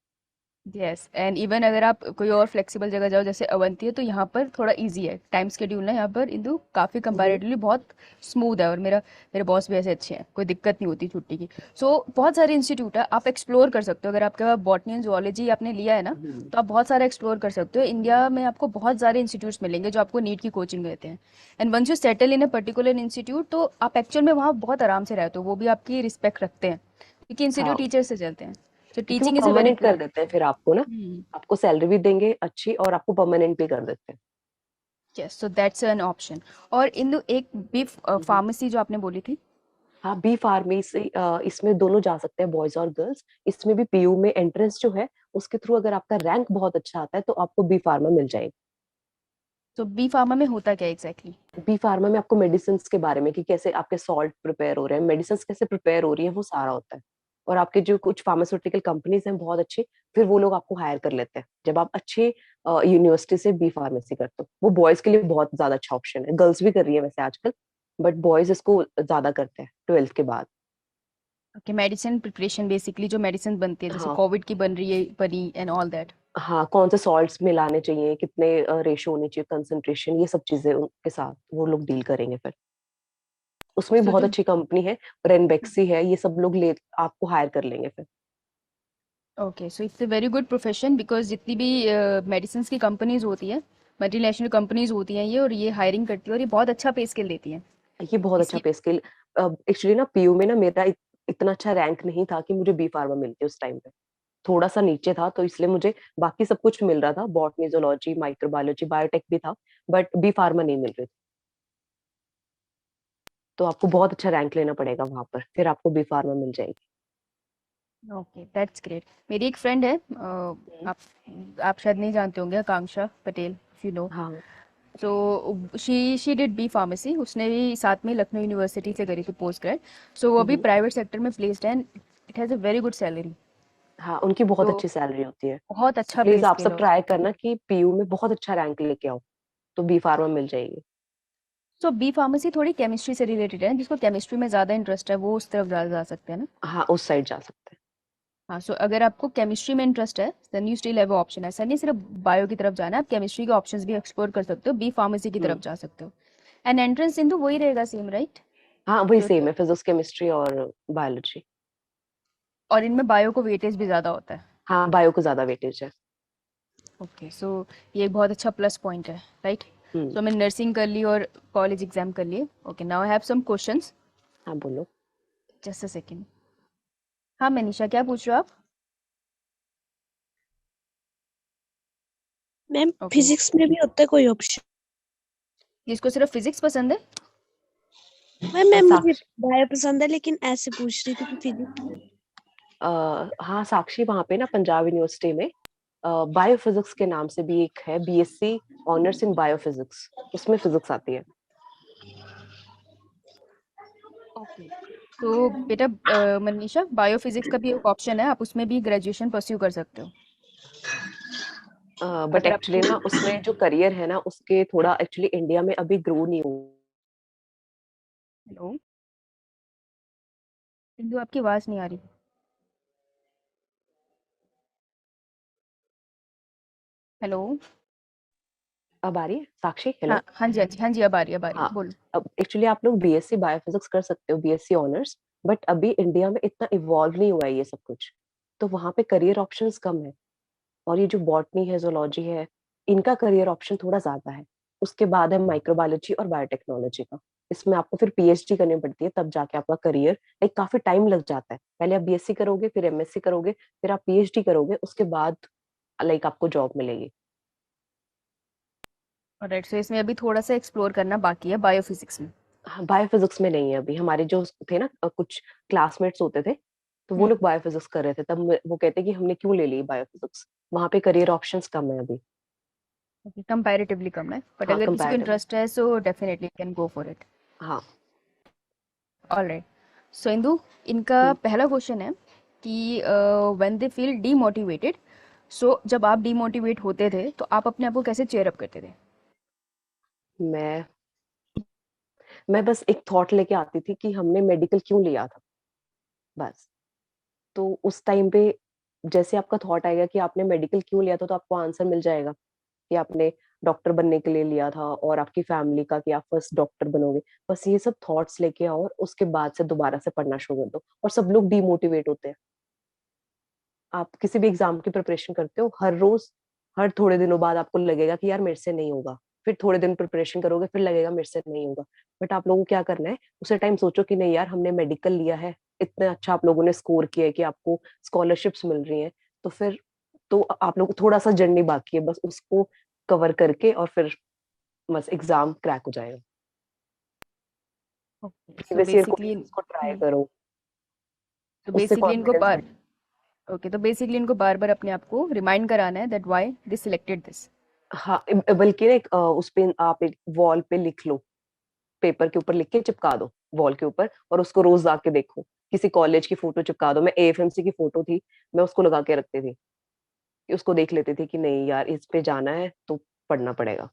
यस, एंड इवन अगर आप कोई और फ्लेक्सिबल जगह जाओ जैसे अवंती है तो यहाँ पर थोड़ा इजी है टाइम शेड्यूल ना, यहाँ पर इंदु काफ़ी हम्म। कंपैरेटिवली बहुत स्मूथ है, और मेरा मेरे बॉस भी ऐसे अच्छे हैं, कोई दिक्कत नहीं होती छुट्टी की। सो बहुत सारे इंस्टीट्यूट है, आप एक्सप्लोर कर सकते हो। अगर आपके पास बॉटनी एंड जुअलॉजी आपने लिया है ना, हम्म। तो आप बहुत सारा एक्सप्लोर कर सकते हो। इंडिया में आपको बहुत सारे इंस्टीट्यूट्स मिलेंगे जो आपको नीट की कोचिंग देते हैं। And once you settle in a particular institute तो आप एक्चुअल में वहाँ बहुत आराम से रहते हो, वो भी आपकी रिस्पेक्ट रखते हैं क्योंकि इंस्टीट्यूट हाँ, टीचर से चलते हैं। तो क्योंकि वो teaching is a very permanent कर देते हैं फिर आपको ना, प्लस। आपको सैलरी भी देंगे अच्छी और आपको परमानेंट भी कर देते हैं। Yes, so that's an option. और इन दो एक बी हम्म। फार्मेसी जो आपने बोली थी। हाँ, बी फार्मेसी, इसमें दोनों जा सकते हैं, बॉयज और गर्ल्स। इसमें भी पीयू में एंट्रेंस जो है उसके थ्रू अगर आपका रैंक बहुत अच्छा आता है तो आपको बी फार्मा मिल जाएगी। तो बी फार्मा में होता क्या एग्जैक्टली exactly? बी फार्मा में आपको मेडिसिन के बारे में, कि कैसे आपके सॉल्ट प्रिपेयर हो रहे हैं, मेडिसिन कैसे प्रिपेयर हो रही है, वो सारा होता है। और आपके जो कुछ फार्मास्यूटिकल कंपनीज हैं बहुत अच्छे, फिर वो लोग आपको हायर कर लेते हैं जब आप अच्छे यूनिवर्सिटी से बी फार्मेसी करते हो। वो बॉयज के लिए बहुत ज्यादा अच्छा ऑप्शन है, गर्ल्स भी कर रही है वैसे आजकल, बट बॉयज इसको ज्यादा करते हैं 12th के बाद। ओके, मेडिसिन प्रिपरेशन बेसिकली जो मेडिसिन बनती है जैसे हाँ। कोविड की बन रही है बनी एंड ऑल दैट। हाँ, कौन से सॉल्ट्स मिलाने चाहिए, कितने रेशो होनी चाहिए, कंसंट्रेशन, ये सब चीजें उनके साथ वो लोग डील करेंगे फिर। उसमें भी सो बहुत जो अच्छी कंपनी है, रेनबेक्सी है, ये सब लोग ले आपको हायर कर लेंगे फिर। Okay, so it's a very good profession because जितनी भी मेडिसिन की कंपनीज होती है, मल्टीनेशनल कंपनीज होती हैं ये, और ये हायरिंग करती है और ये बहुत अच्छा पे स्केल देती हैं ये बहुत अच्छा इसलिए। पे स्केल। एक्चुअली ना पीयू में ना मेरा इतना अच्छा रैंक नहीं था कि मुझे बी फार्मा मिलती उस टाइम पे, थोड़ा सा नीचे था, तो इसलिए मुझे बाकी सब कुछ मिल रहा था, बॉटनी, जोलॉजी, माइक्रोबायोलॉजी, बायोटेक भी था, बट बी फार्मा नहीं मिल रही थी। तो आपको बहुत अच्छा रैंक लेना पड़ेगा वहां पर, फिर आपको बी फार्मा मिल जाएगी। Okay, that's great. मेरी एक फ्रेंड है, हम्म। आप शायद नहीं जानते होंगे, आकांक्षा पटेल, इफ यू नो। हाँ। तो शी डिड बी फार्मेसी, उसने भी साथ में लखनऊ यूनिवर्सिटी से करी थी पोस्ट ग्रेड। सो वो अभी हम्म। प्राइवेट सेक्टर में प्लेस्ड है and it has a very good salary. हाँ, उनकी बहुत तो अच्छी सैलरी होती है। बहुत तो अच्छा पे प्लीज आप स्केल सब है ट्राई उसका। करना कि पीयू में बहुत अच्छा रैंक लेके आओ, तो बी फार्मा मिल जाएगी। सो बी फार्मेसी थोड़ी केमिस्ट्री से रिलेटेड है, जिसको केमिस्ट्री में ज़्यादा इंटरेस्ट है वो उस तरफ जा सकते हैं ना। हाँ, उस साइड जा सकते हाँ, सो अगर आपको केमिस्ट्री में इंटरेस्ट है then you still have option. ऐसा नहीं सिर्फ बायो की तरफ जाना है, आप केमिस्ट्री के ऑप्शंस भी एक्सप्लोर कर सकते हो, बी फार्मेसी की हैं। तरफ जा सकते हो। एंड एंट्रेंस इंदू वही रहेगा सेम, राइट? हाँ, वही जो सेम है, फिजिक्स, केमिस्ट्री और बायोलॉजी। और इनमें बायो को वेटेज भी ज़्यादा होता है। हाँ, बायो को ज्यादा वेटेज है। ओके, सो ये एक बहुत अच्छा प्लस पॉइंट है, राइट? हम्म। सो मैंने नर्सिंग कर ली और कॉलेज एग्जाम कर लिए। Okay, now I have some questions. हाँ, बोलो। Just a second. हाँ मनीषा, क्या पूछ रहे हो आप? मैम ओके, फिजिक्स में भी होता है कोई ऑप्शन? जिसको सिर्फ फिजिक्स पसंद है। मैम मुझे साक्षी। बायो पसंद है लेकिन ऐसे पूछ रही थी कि फिजिक्स। हाँ, साक्षी, वहाँ पे ना पंजाब यूनिवर्सिटी में बायोफिजिक्स के नाम से भी एक है, बीएससी ऑनर्स इन बायोफिजिक्स, उसमें फिजिक्स आती है। ओके, तो बेटा मनीषा, बायोफिजिक्स का भी एक ऑप्शन है, आप उसमें भी ग्रेजुएशन परस्यू कर सकते हो बट अगर एक्चुअली आपको। ना उसमें जो करियर है ना उसके थोड़ा एक्चुअली इंडिया में अभी ग्रो नहीं हुआ। हेलो इंदु, आपकी आवाज़ नहीं आ रही। हेलो। अब आ रही है साक्षी? हाँ हेलो। हाँ जी, हाँ जी, हाँ जी, अब आ रही है, अब आ रही है, हाँ, बोलो। अब एक्चुअली आप लोग बीएससी बायोफिजिक्स कर सकते हो, बीएससी ऑनर्स, बट अभी इंडिया में इतना इवॉल्व नहीं हुआ है ये सब कुछ, तो वहां पे करियर ऑप्शंस कम है। और ये जो बॉटनी है, जोलॉजी है, इनका करियर ऑप्शन थोड़ा ज्यादा है। उसके बाद है माइक्रोबायोलॉजी और बायोटेक्नोलॉजी का। इसमें आपको फिर पीएचडी करनी पड़ती है, तब जाके आपका करियर, लाइक काफी टाइम लग जाता है, पहले आप बीएससी करोगे, फिर एमएससी करोगे, फिर आप पीएचडी करोगे, उसके बाद लाइक आपको जॉब मिलेगी। राइट, सो इसमें अभी थोड़ा सा एक्सप्लोर करना बाकी है बायोफिजिक्स में। हाँ, बायोफिजिक्स में नहीं है अभी। हमारे जो थे ना कुछ क्लासमेट्स होते थे, तो वो हम्म। लोग बायोफिजिक्स कर रहे थे, तब वो कहते कि हमने क्यों ले ली बायोफिजिक्स, वहां पे करियर ऑप्शंस कम है अभी। ओके, कंपैरेटिवली कम है, बट हाँ, अगर किसी को कंपैरेटिवली। इंटरेस्ट है so definitely can go for it. हाँ। ऑलराइट, सो इंदु, इनका हम्म। पहला क्वेश्चन है कि व्हेन दे फील डीमोटिवेटेड, सो जब आप डीमोटिवेट होते थे तो आप अपने आप को कैसे चेयर अप करते थे? मैं मैं बस एक थॉट लेके आती थी कि हमने मेडिकल क्यों लिया था, बस। तो उस टाइम पे जैसे आपका थॉट आएगा कि आपने मेडिकल क्यों लिया था, तो आपको आंसर मिल जाएगा कि आपने डॉक्टर बनने के लिए लिया था और आपकी फैमिली का कि आप फर्स्ट डॉक्टर बनोगे। बस ये सब थॉट्स लेके आओ और उसके बाद से दोबारा से पढ़ना शुरू कर दो। और सब लोग डीमोटिवेट होते हैं। आप किसी भी एग्जाम की प्रिपरेशन करते हो, हर रोज हर थोड़े दिनों बाद आपको लगेगा कि यार मेरे से नहीं होगा, फिर थोड़े दिन प्रिपरेशन करोगे, फिर लगेगा मेरे से नहीं होगा। बट आप लोगों को क्या करना है, उसे टाइम सोचो कि नहीं यार, हमने मेडिकल लिया है, इतना अच्छा आप लोगों ने स्कोर किया है कि आपको स्कॉलरशिप्स मिल रही हैं, तो फिर तो आप लोग को थोड़ा सा जर्नी बाकी है, बस उसको कवर करके और फिर बस एग्जाम क्रैक हो जाएगा। Okay so previous year basically questions को ट्राई करो, तो उससे बेसिकली इनको कॉन्फिडेंस। बार ओके तो बेसिकली इनको बार बार अपने आप को रिमाइंड कराना है that why they selected this. हाँ, बल्कि ना उस पे आप एक वॉल पे लिख लो, पेपर के ऊपर लिख के चिपका दो वॉल के ऊपर, और उसको रोज आके देखो। किसी कॉलेज की फोटो चिपका दो। मैं एएफएमसी की फोटो थी, मैं उसको लगा के रखती थी कि उसको देख लेती थी कि नहीं यार, इस पे जाना है तो पढ़ना पड़ेगा।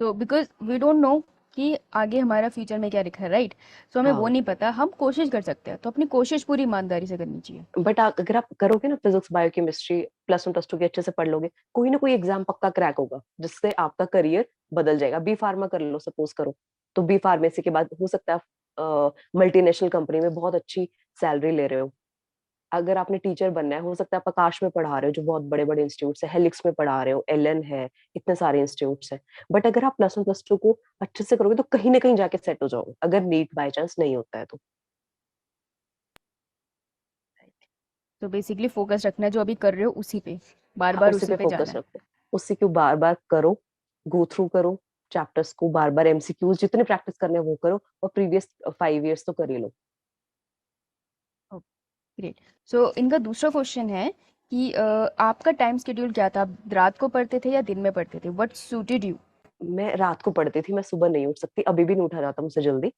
तो बिकॉज वी डोंट नो कि आगे हमारा फ्यूचर में क्या लिखा है, राइट? सो हमें वो हाँ, नहीं पता, हम कोशिश कर सकते हैं, तो अपनी कोशिश पूरी ईमानदारी से करनी चाहिए। बट अगर आप करोगे ना फिजिक्स बायोकेमिस्ट्री, +1 +2 के अच्छे से पढ़ लोगे, कोई ना कोई एग्जाम पक्का क्रैक होगा जिससे आपका करियर बदल जाएगा। बी फार्मा कर लो सपोज करो, तो बी फार्मेसी के बाद हो सकता है मल्टीनेशनल कंपनी में बहुत अच्छी सैलरी ले रहे हो। अगर आपने टीचर बनना है, हो सकता है आप आकाश में पढ़ा रहे हो, जो बहुत बड़े बड़े इंस्टीट्यूट है, हेलिक्स में पढ़ा रहे हो, एलन है, इतने सारे इंस्टीट्यूट है। बट अगर आप +1 +2 को अच्छे से करोगे तो कहीं ना कहीं जाके सेट हो जाओगे, अगर नीट बाय चांस नहीं होता है तो। तो बेसिकली फोकस रखना है जो अभी कर रहे हो उसी पे, बार हाँ, बार उसी उसी पे पे जाना फोकस है। रखो, उसी को बार बार करो, गो थ्रू करो चैप्टर्स को बार बार, एमसीक्यूज जितने प्रैक्टिस करने हैं वो करो, और प्रीवियस 5 इयर्स तो कर ही लो। ग्रेट। सो इनका दूसरा क्वेश्चन है कि आपका टाइम शेड्यूल क्या था? आप रात को पढ़ते थे या दिन में पढ़ते थे? What suited you? मैं रात को पढ़ती थी, मैं सुबह नहीं उठ सकती, अभी भी नहीं उठा जाता मुझसे जल्दी,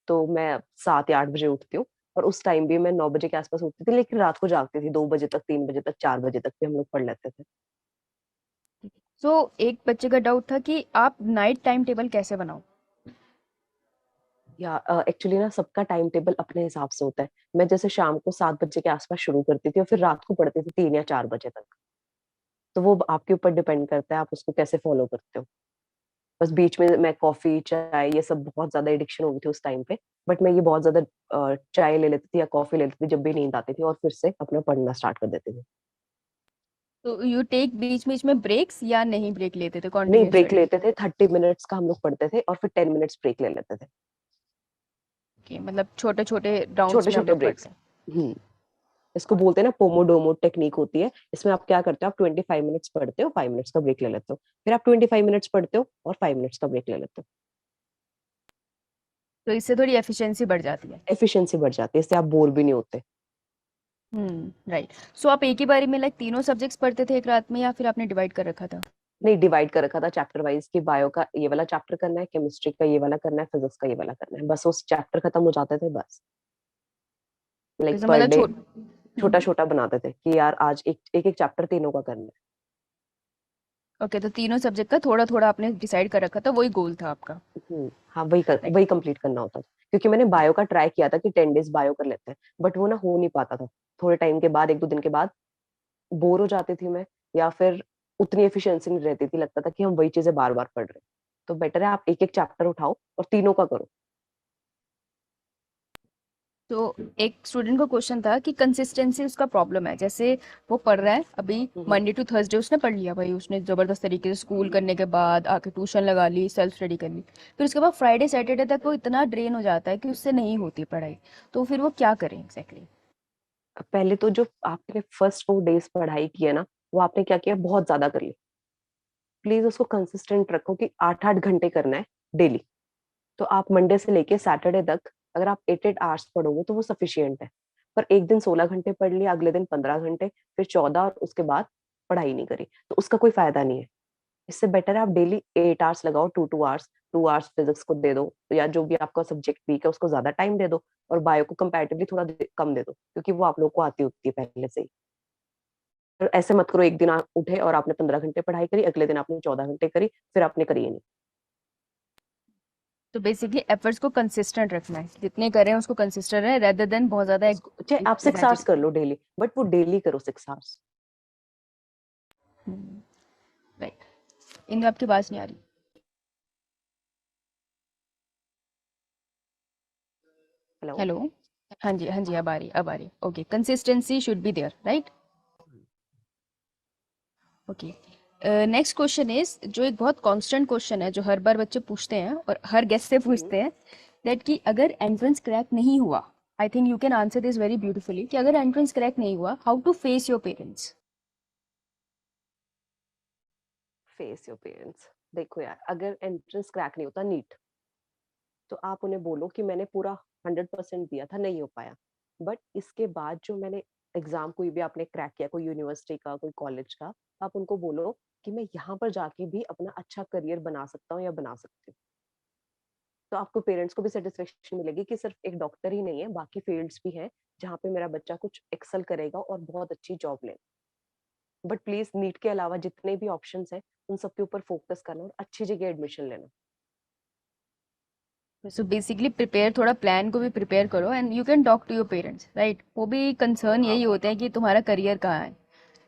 तो मैं 7 या 8 बजे उठती हूँ। और उस टाइम भी मैं 9 बजे के आसपास उठती थी, लेकिन रात को जागती थी, 2 बजे तक, 3 बजे तक, 4 बजे तक भी हम लोग पढ़ लेते थे। सो एक बच्चे का डाउट था कि आप नाइट टाइम टेबल कैसे बनाओ? या एक्चुअली ना सबका टाइम टेबल अपने हिसाब से होता है। मैं जैसे शाम को 7 बजे के आसपास शुरू करती थी और फिर रात को पढ़ती थी 3 या 4 बजे तक। तो वो आपके ऊपर डिपेंड करता है, आप उसको कैसे फॉलो करते हो। बस बीच में मैं कॉफी चाय ये सब बहुत ज्यादा एडिक्शन हो गई थी उस टाइम पे, बट मैं ये बहुत ज्यादा चाय ले लेती थी या कॉफी ले लेती थी जब भी नींद आती थी, और फिर से अपना पढ़ना स्टार्ट कर देती थी। तो यू टेक बीच बीच में ब्रेक्स या नहीं ब्रेक लेते थे, नहीं, कंटिन्यू ब्रेक स्टडी? लेते थे, 30 मिनट्स का हम लोग पढ़ते थे और फिर 10 मिनट्स ब्रेक ले लेते थे। ओके, मतलब छोटे छोटे राउंड्स छोटे में हम छोटे लोग ब्रेक्स। पढ़ते हैं। हम्म इसको बोलते हैं ना, पोमोडोमो टेक्निक होती है। इसमें आप क्या करते हो, आप 25 मिनट्स पढ़ते हो, 5 मिनट्स का ब्रेक ले लेते हो, फिर आप 25 मिनट्स पढ़ते हो और 5 मिनट्स का ब्रेक ले लेते हो। तो इससे थोड़ी एफिशिएंसी बढ़ जाती है। एफिशिएंसी बढ़ जाती है, इससे आप बोर भी नहीं होते। राइट। सो आप एक ही बारी में लाइक तीनों सब्जेक्ट्स पढ़ते थे एक रात में, या फिर आपने डिवाइड कर रखा था? नहीं, डिवाइड कर रखा था चैप्टर वाइज, कि बायो का ये वाला चैप्टर करना है, केमिस्ट्री का ये वाला करना है, फिजिक्स का ये वाला करना है, बस उस चैप्टर खत्म हो जाते थे बस। लाइक जैसे पर मतलब डे छोट छोटा छोटा बनाते थे कि यार आज एक एक, एक चैप्टर तीनों का करना है। ओके, तो तीनों सब्जेक्ट का थोड़ा थोड़ा आपने डिसाइड कर रखा था, वही गोल था आपका? हाँ, राइट। वही कंप्लीट करना होता था। क्योंकि मैंने बायो का ट्राई किया था कि 10 डेज बायो कर लेते हैं, बट वो ना हो नहीं पाता था। थोड़े टाइम के बाद, 1 2 दिन के बाद बोर हो जाती थी मैं, या फिर उतनी एफिशिएंसी नहीं रहती थी, लगता था कि हम वही चीजें बार बार पढ़ रहे हैं। तो बेटर है आप एक एक चैप्टर उठाओ और तीनों का करो। तो एक स्टूडेंट को क्वेश्चन था कि कंसिस्टेंसी उसका प्रॉब्लम है, जैसे वो पढ़ रहा है अभी, हम्म। मंडे टू थर्सडे उसने पढ़ लिया भाई, उसने जबरदस्त तरीके से स्कूल करने के बाद आके ट्यूशन लगा ली, सेल्फ स्टडी कर ली, फिर उसके बाद फ्राइडे सैटरडे तक वो इतना ड्रेन हो जाता है कि उससे नहीं होती पढ़ाई। तो फिर वो क्या करें एग्जैक्टली? पहले तो जो आपने फर्स्ट 4 डेज पढ़ाई की है ना, वो आपने क्या किया, बहुत ज्यादा कर ली। प्लीज उसको कंसिस्टेंट रखो कि 8 8 घंटे करना है डेली। तो आप मंडे से लेके सैटरडे तक अगर आप 8 8 आवर्स पढ़ोगे तो वो सफिशियंट है। पर एक दिन 16 घंटे पढ़ लिया, अगले दिन 15 घंटे, फिर 14, और उसके बाद पढ़ाई नहीं करी, तो उसका कोई फायदा नहीं है। इससे बेटर है आप डेली 8 आवर्स लगाओ, 2 2 आवर्स, 2 आवर्स फिजिक्स को दे दो, या जो भी आपका सब्जेक्ट वीक है उसको ज्यादा टाइम दे दो, और बायो को कंपैरेटिवली थोड़ा कम दे दो, क्योंकि वो आप लोग को आती होती है पहले से ही। तो ऐसे मत करो, एक दिन आप उठे और आपने 15 घंटे पढ़ाई करी, अगले दिन आपने 14 घंटे करी, फिर आपने करी ही नहीं। तो बेसिकली एफर्ट्स को कंसिस्टेंट रखना है, जितने करें उसको कंसिस्टेंट रहे रेदर देन बहुत ज्यादा चाहे आप 6 आवर्स कर लो डेली, बट वो डेली करो 6 आवर्स। राइट। इंदु आपकी बात नहीं आ रही। हेलो। हेलो। हाँ जी हाँ जी, अब आ रही। Okay, consistency should be there, right. Okay, next question is, जो एक बहुत कांस्टेंट क्वेश्चन है जो हर बार बच्चे पूछते हैं और हर गेस्ट से पूछते हैं, दैट कि अगर एंट्रेंस क्रैक नहीं हुआ, I think you can answer this very beautifully, कि अगर एंट्रेंस क्रैक नहीं हुआ, how to face your parents. Face your parents. देखो यार, अगर एंट्रेंस क्रैक नहीं होता नीट, तो आप उन्हें बोलो कि मैंने पूरा 100% दिया था, नहीं हो पाया, बट इसके बाद जो मैंने एग्जाम कोई भी आपने क्रैक किया, कोई यूनिवर्सिटी का, कोई कॉलेज का, आप उनको बोलो कि मैं यहाँ पर जाके भी अपना अच्छा करियर बना सकता हूँ या बना सकती हूँ। तो आपको पेरेंट्स को भी सेटिस्फेक्शन मिलेगी कि सिर्फ एक डॉक्टर ही नहीं है, बाकी फील्ड्स भी हैं जहाँ पे मेरा बच्चा कुछ एक्सेल करेगा और बहुत अच्छी जॉब ले। बट प्लीज नीट के अलावा जितने भी ऑप्शंस हैं उन सब के ऊपर फोकस करना और अच्छी जगह एडमिशन लेना। सो बेसिकली प्रिपेयर, थोड़ा प्लान को भी प्रिपेयर करो and you can talk to your parents, right. वो भी कंसर्न हाँ, यही होता है कि तुम्हारा करियर कहाँ है,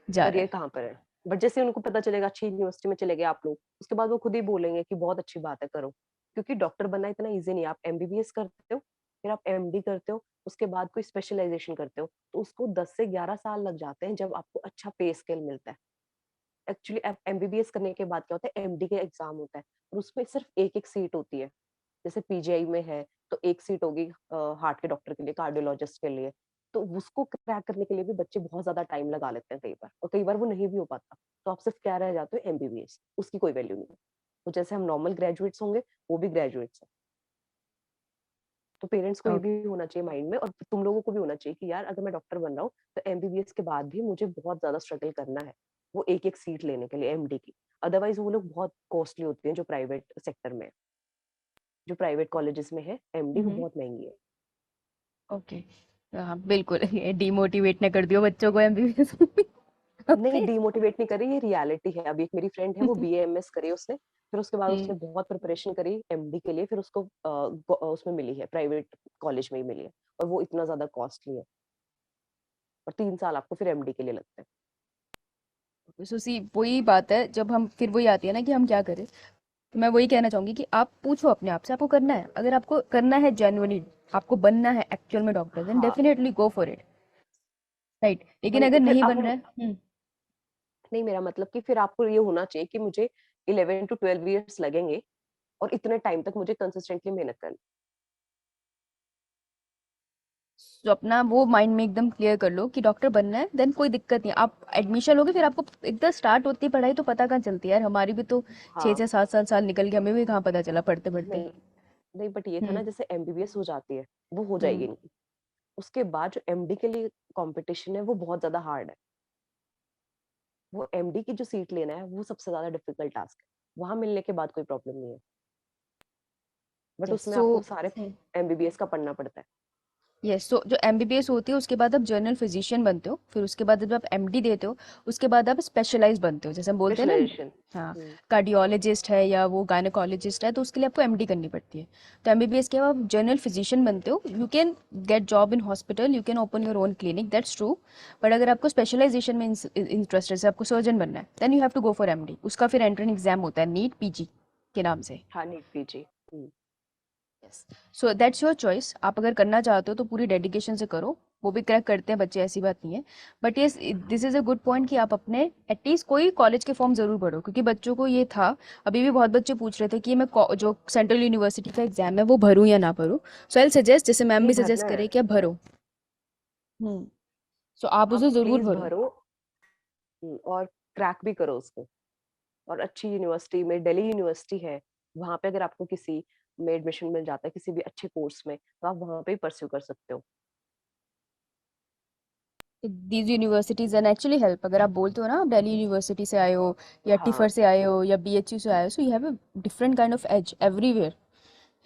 जा रहा करियर है। कहाँ पर है। बट जैसे उनको पता चलेगा अच्छी यूनिवर्सिटी में चले गए आप लोग, उसके बाद वो खुद ही बोलेंगे कि बहुत अच्छी बात है, करो। क्योंकि डॉक्टर बनना इतना इजी नहीं है। आप एमबीबीएस करते हो, फिर आप एमडी करते हो, उसके बाद कोई स्पेशलाइजेशन करते हो, तो उसको 10 से 11 साल लग जाते हैं जब आपको अच्छा पे स्केल मिलता है। एक्चुअली एमबीबीएस करने के बाद क्या होता है, एमडी के एग्जाम होता है और उसमें सिर्फ एक एक सीट होती है। जैसे पीजीआई में है तो एक सीट होगी हार्ट के डॉक्टर के लिए, कार्डियोलॉजिस्ट के लिए। तो उसको क्रैक करने के लिए भी बच्चे बहुत ज्यादा टाइम लगा लेते हैं कई बार, और कई बार वो नहीं भी हो पाता। तो आप सिर्फ क्या रह जाते हो, एमबीबीएस, उसकी कोई वैल्यू नहीं है। तो जैसे हम नॉर्मल ग्रेजुएट्स होंगे, वो भी ग्रेजुएट्स हैं। तो पेरेंट्स को ये भी होना चाहिए माइंड में, और तुम लोगों को भी होना चाहिए कि यार अगर मैं डॉक्टर बन रहा हूँ तो एमबीबीएस के बाद भी मुझे बहुत ज्यादा स्ट्रगल करना है वो एक एक सीट लेने के लिए एमडी की। अदरवाइज वो लोग बहुत कॉस्टली होती हैं जो प्राइवेट सेक्टर में, जो प्राइवेट कॉलेजेस में है एमडी, वो बहुत महंगी है। ओके, हाँ बिल्कुल। ये डिमोटिवेट ना कर दियो बच्चों को एमबीबीएस नहीं, पे। डीमोटिवेट नहीं कर रही, ये रियलिटी है। अभी एक मेरी फ्रेंड है, वो बीएएमएस करी उसने, फिर उसके बाद उसने हम्म, बहुत प्रिपरेशन करी एमडी के लिए, फिर उसको उसमें मिली है, प्राइवेट कॉलेज में ही मिली है, और वो इतना ज्यादा कॉस्टली है, और 3 साल आपको फिर एमडी के लिए लगता है। सो सी वही बात है, जब हम फिर वही आती है ना कि हम क्या करें। तो मैं वही कहना चाहूंगी कि आप पूछो अपने आप से, आपको करना है, अगर आपको करना है जेन्युइनली, आपको बनना है एक्चुअल में डॉक्टर, देन हाँ, definitely go for it, right. लेकिन वही अगर फिर नहीं आप, बन रहा है, नहीं, मेरा मतलब कि फिर आपको ये होना चाहिए कि मुझे 11 to 12 years लगेंगे और इतने टाइम तक मुझे कंसिस्टेंटली मेहनत करनी। तो अपना वो माइंड में एकदम क्लियर कर लो कि डॉक्टर बनना है, देन कोई दिक्कत नहीं, आप एडमिशन लोगे, फिर आपको एकदम स्टार्ट होती है पढ़ाई तो पता कहाँ चलती है यार, हमारी भी तो छः हाँ, छः सात सात साल निकल गए, हमें भी कहाँ पता चला पढ़ते पढ़ते। नहीं, नहीं, बट ये था ना, हम्म जैसे एमबीबीएस हो जाती है, वो हो हम्म। जाएगी नहीं, उसके बाद जो एमडी के लिए कंपटीशन है वो बहुत ज्यादा हार्ड है। वो एमडी की जो सीट लेना है वो सबसे ज्यादा डिफिकल्ट टास्क है। वहां मिलने के बाद कोई प्रॉब्लम नहीं है, बट यस उसमें सो आपको सारे एमबीबीएस का पढ़ना पड़ता है। यस, सो जो एमबीबीएस होती है उसके बाद आप जनरल फिजिशियन बनते हो, फिर उसके बाद जब आप एमडी देते हो उसके बाद आप स्पेशलाइज बनते हो, जैसे हम बोलते हैं ना। स्पेशलाइजेशन। हाँ, कार्डियोलॉजिस्ट है या वो गायनेकोलॉजिस्ट है, तो उसके लिए आपको एमडी करनी पड़ती है। तो एमबीबीएस के बाद आप जनरल फिजिशियन बनते हो, you can get job in hospital, you can open your own clinic, that's true. But अगर आपको स्पेशलाइजेशन में इंटरेस्ट है, जैसे आपको सर्जन बनना है, then you have to go for MD. उसका फिर एंट्रेंस एग्जाम होता है, नीट पीजी के नाम से। हाँ, NEET PG. So that's your choice, आप अगर करना चाहते हो तो पूरी डेडिकेशन से करो, वो भी क्रैक करते हैं बच्चे, ऐसी बात नहीं है। But yes, this is a good point कि आप अपने एटलीस्ट कोई कॉलेज के फॉर्म जरूर भरो, क्योंकि बच्चों को ये था, अभी भी बहुत बच्चे पूछ रहे थे कि मैं जो सेंट्रल यूनिवर्सिटी का एग्जाम है वो भरूं या ना भरूं। सो आई सजेस्ट, जैसे मैम नहीं, भी सजेस्ट भरना है। करे कि आप भरो। सो आप आप उसे जरूर प्लीज भरो। भरो। और क्रैक भी करो उसको। और अच्छी यूनिवर्सिटी में, दिल्ली यूनिवर्सिटी है, वहां पे अगर आपको किसी में एडमिशन मिल जाता है किसी भी अच्छे कोर्स में, तो आप वहां पे ही परस्यू कर सकते हो। These universities and actually help, अगर आप बोलते हो ना आप दिल्ली यूनिवर्सिटी से आए हो या टिफर हाँ, से आए हो या बीएचयू से आए हो, so you have a different kind of edge everywhere,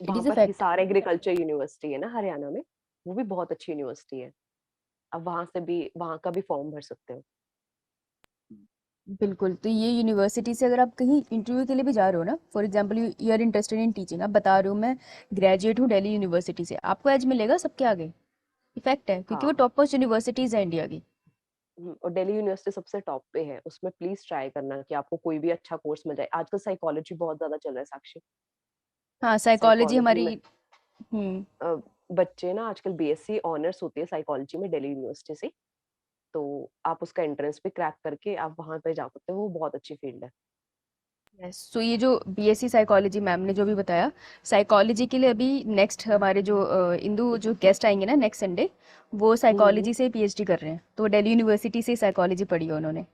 it वहां is a perfect. Hisar agriculture university है ना हरियाणा में, वो भी बहुत अच्छी यूनिवर्सिटी है। अब वहां से भी, वहां का भी फॉर्म भर सकते हो। बिल्कुल। तो ये यूनिवर्सिटी से अगर आप कहीं इंटरव्यू के लिए भी जा रहे हो ना, for example you are interested in teaching, आप बता रहे हो मैं ग्रेजुएट हूँ दिल्ली यूनिवर्सिटी से, आपको एज मिलेगा सबके आगे। इफेक्ट है क्योंकि वो हाँ। टॉप मोस्ट यूनिवर्सिटीज है इंडिया की। और दिल्ली यूनिवर्सिटी सबसे टॉप पे है, उसमें प्लीज ट्राई करना कि आपको कोई भी अच्छा कोर्स मिल जाए। आजकल साइकोलॉजी बहुत ज्यादा चल रहा है साक्षी। हाँ, साइकोलॉजी साइकोलॉजी हमारी। में हम्म। अ, बच्चे ना आजकल बीएससी ऑनर्स होती है साइकोलॉजी में दिल्ली यूनिवर्सिटी से। तो आप उसका एंट्रेंस भी क्रैक करके आप वहां पे जा सकते हो, वो बहुत अच्छी फील्ड है। यस, सो ये जो बीएससी साइकोलॉजी मैम ने जो भी बताया, साइकोलॉजी के लिए अभी नेक्स्ट हमारे जो इंदू जो गेस्ट आएंगे ना नेक्स्ट संडे, वो हम्म। साइकोलॉजी से पीएचडी कर रहे हैं, तो दिल्ली यूनिवर्सिटी से साइकोलॉजी पढ़ी है उन्होंने।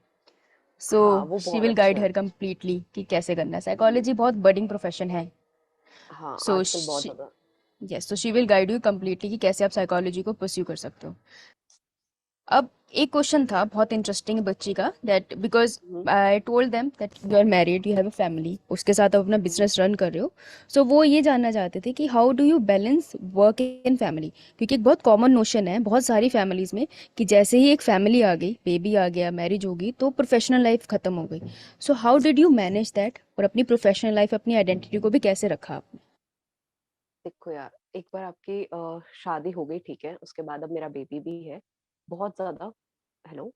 सो हाँ, वो शी बहुत विल अच्छा गाइड है। हर कम्प्लीटली कि कैसे करना है। साइकोलॉजी बहुत बडिंग प्रोफेशन है। हाँ, सो आजकल बहुत ज्यादा। यस, तो she will guide you completely कि कैसे आप साइकोलॉजी को परस्यू कर सकते हो। अब एक क्वेश्चन था बहुत इंटरेस्टिंग बच्ची का, that because hmm. I told them that you are married, you have a family, उसके साथ आप अपना हम्म। बिजनेस रन कर रहे हो। सो वो ये जानना चाहते थे कि how do you balance work and family, क्योंकि एक बहुत कॉमन नोशन है बहुत सारी फैमिलीज में कि जैसे ही एक फैमिली आ गई, बेबी आ गया, मैरिज होगी, तो प्रोफेशनल लाइफ खत्म हो गई। So how did you manage that, और अपनी प्रोफेशनल लाइफ, अपनी आइडेंटिटी को भी कैसे रखा आपने? देखो यार, एक बार आपकी शादी हो गई, ठीक है, उसके बाद अब मेरा बेबी भी है। बहुत ज्यादा। Hello.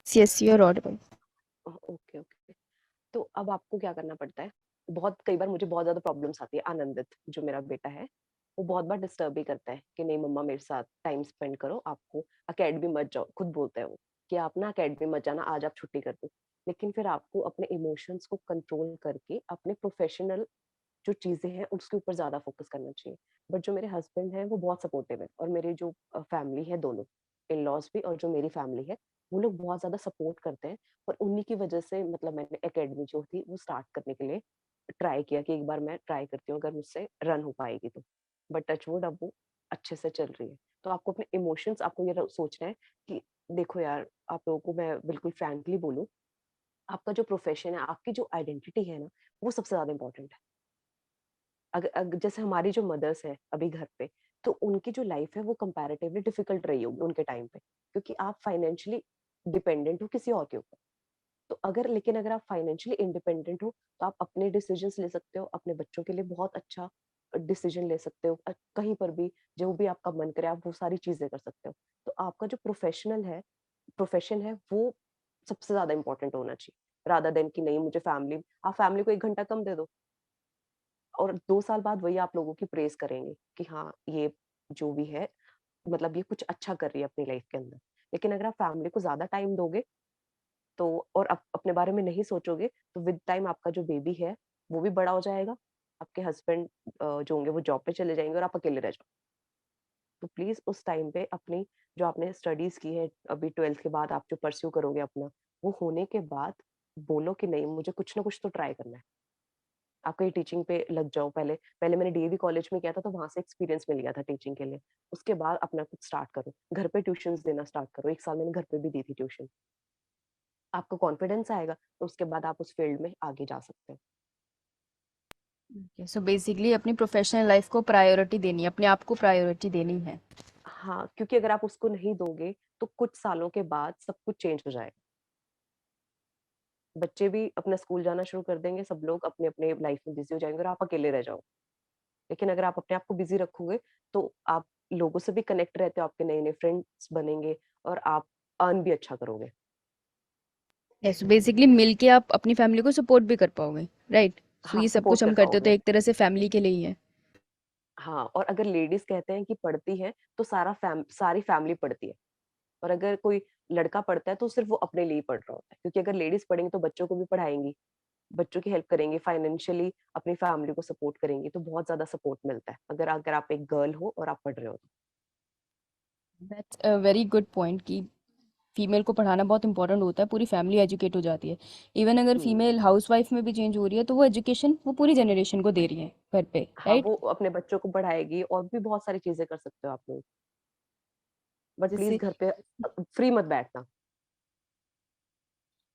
Yes, you are audible. Okay okay. तो अब आपको क्या करना पड़ता है। बहुत कई बार मुझे बहुत ज्यादा प्रॉब्लम्स आती है। आनंदित जो मेरा बेटा है, वो बहुत बार डिस्टर्ब भी करता है कि नहीं मम्मा मेरे साथ टाइम स्पेंड करो, आपको अकेडमी मत जाओ। खुद बोलता है वो कि आप ना अकेडमी मत जाना, आज आप छुट्टी कर दो। लेकिन फिर आपको अपने इमोशंस को कंट्रोल करके अपने प्रोफेशनल जो चीजें हैं उसके ऊपर ज्यादा फोकस करना चाहिए। बट जो मेरे हस्बैंड है वो बहुत सपोर्टिव है, और मेरे जो फैमिली है दोनों, इन लॉज भी और जो मेरी फैमिली है, वो लोग बहुत ज्यादा सपोर्ट करते हैं। और उन्हीं की वजह से मतलब मैंने एकेडमी जो थी वो स्टार्ट करने के लिए ट्राई किया कि एक बार मैं ट्राई करती हूँ अगर मुझसे रन हो पाएगी तो। बट टचवुड अब वो अच्छे से चल रही है। तो आपको अपने इमोशंस, आपको ये सोचना है कि देखो यार, आप लोगों को मैं बिल्कुल फ्रैंकली बोलूं, आपका जो प्रोफेशन है, आपकी जो आइडेंटिटी है ना, वो सबसे ज्यादा इंपॉर्टेंट है। जैसे हमारी जो मदर्स है अभी घर पे, तो उनकी जो लाइफ है वो कंपैरेटिवली डिफिकल्ट रही होगी उनके टाइम पे, क्योंकि आप फाइनेंशियली डिपेंडेंट हो किसी और के ऊपर। तो अगर आप फाइनेंशियली इंडिपेंडेंट हो, तो आप अपने डिसीजंस ले सकते हो, अपने बच्चों के लिए बहुत अच्छा डिसीजन ले सकते हो। कहीं पर भी जो भी आपका मन करे आप वो सारी चीजें कर सकते हो। तो आपका जो प्रोफेशन है वो सबसे ज्यादा इंपॉर्टेंट होना चाहिए, रादर देन कि नहीं मुझे फैमिली, आप फैमिली को 1 घंटा कम दे दो, और 2 साल बाद वही आप लोगों की प्रेज करेंगे कि हाँ ये जो भी है, मतलब ये कुछ अच्छा कर रही है अपनी लाइफ के अंदर। लेकिन अगर आप फैमिली को ज्यादा टाइम दोगे तो, और अपने बारे में नहीं सोचोगे, तो विद टाइम आपका जो बेबी है वो भी बड़ा हो जाएगा, आपके हस्बैंड जो होंगे वो जॉब पे चले जाएंगे और आप अकेले रह जाओ। तो प्लीज उस टाइम पे अपनी जो आपने स्टडीज की है अभी 12th के बाद आप जो परस्यू करोगे अपना, वो होने के बाद बोलो कि नहीं मुझे कुछ ना कुछ तो ट्राई करना है। आप कहीं टीचिंग पे लग जाओ। पहले पहले मैंने डीएवी कॉलेज में किया था, तो वहां से एक्सपीरियंस मिल गया था टीचिंग के लिए। उसके बाद अपना कुछ स्टार्ट करो, घर पे ट्यूशंस देना स्टार्ट करो। 1 साल मैंने घर पे भी दी थी ट्यूशन। आपको कॉन्फिडेंस आएगा तो उसके बाद आप उस फील्ड में आगे जा सकते हैं। सो बेसिकली अपनी प्रोफेशनल लाइफ को प्रायोरिटी देनी है, अपने आप को प्रायोरिटी देनी है। हाँ, क्योंकि अगर आप उसको नहीं दोगे तो कुछ सालों के बाद सब कुछ चेंज हो जाएगा। बच्चे भी अपना स्कूल जाना शुरू कर देंगे, सब लोग अपने अपने लाइफ में बिजी हो जाएंगे और आप अकेले रह जाओ। लेकिन अगर आप अपने आप को बिजी रखोगे तो आप लोगों से भी कनेक्ट रहते हो, आपके नए नए फ्रेंड्स बनेंगे और आप अर्न भी अच्छा करोगे। यस, बेसिकली मिलके आप अपनी फैमिली को सपोर्ट भी कर पाओगे, राइट? सो हाँ, ये सब सपोर्ट कुछ कर हम करते हो तो पाओगे। एक तरह से फैमिली के लिए ही है। हाँ, और अगर लेडीज कहते हैं कि पढ़ती है तो सारी फैमिली पढ़ती है। और अगर कोई लड़का पढ़ता है तो सिर्फ वो अपने लिए ही पढ़ रहा होता है, क्योंकि अगर लेडीज पढ़ेंगी तो बच्चों को भी पढ़ाएंगी, बच्चों की हेल्प करेंगी, फाइनेंशियली अपनी फैमिली को सपोर्ट करेंगी, तो बहुत ज्यादा सपोर्ट मिलता है अगर अगर आप एक गर्ल हो और आप पढ़ रहे हो तो। That's a very good point कि फीमेल को पढ़ाना बहुत इंपॉर्टेंट होता है, पूरी फैमिली एजुकेट हो जाती है। इवन अगर हम्म। फीमेल हाउसवाइफ में भी चेंज हो रही है तो वो एजुकेशन वो पूरी जनरेशन को दे रही है घर पे, हाँ, राइट? वो अपने बच्चों को पढ़ाएगी और भी बहुत सारी चीजें कर सकते हो आप लोग। बट प्लीज जैसे घर पे फ्री मत बैठना।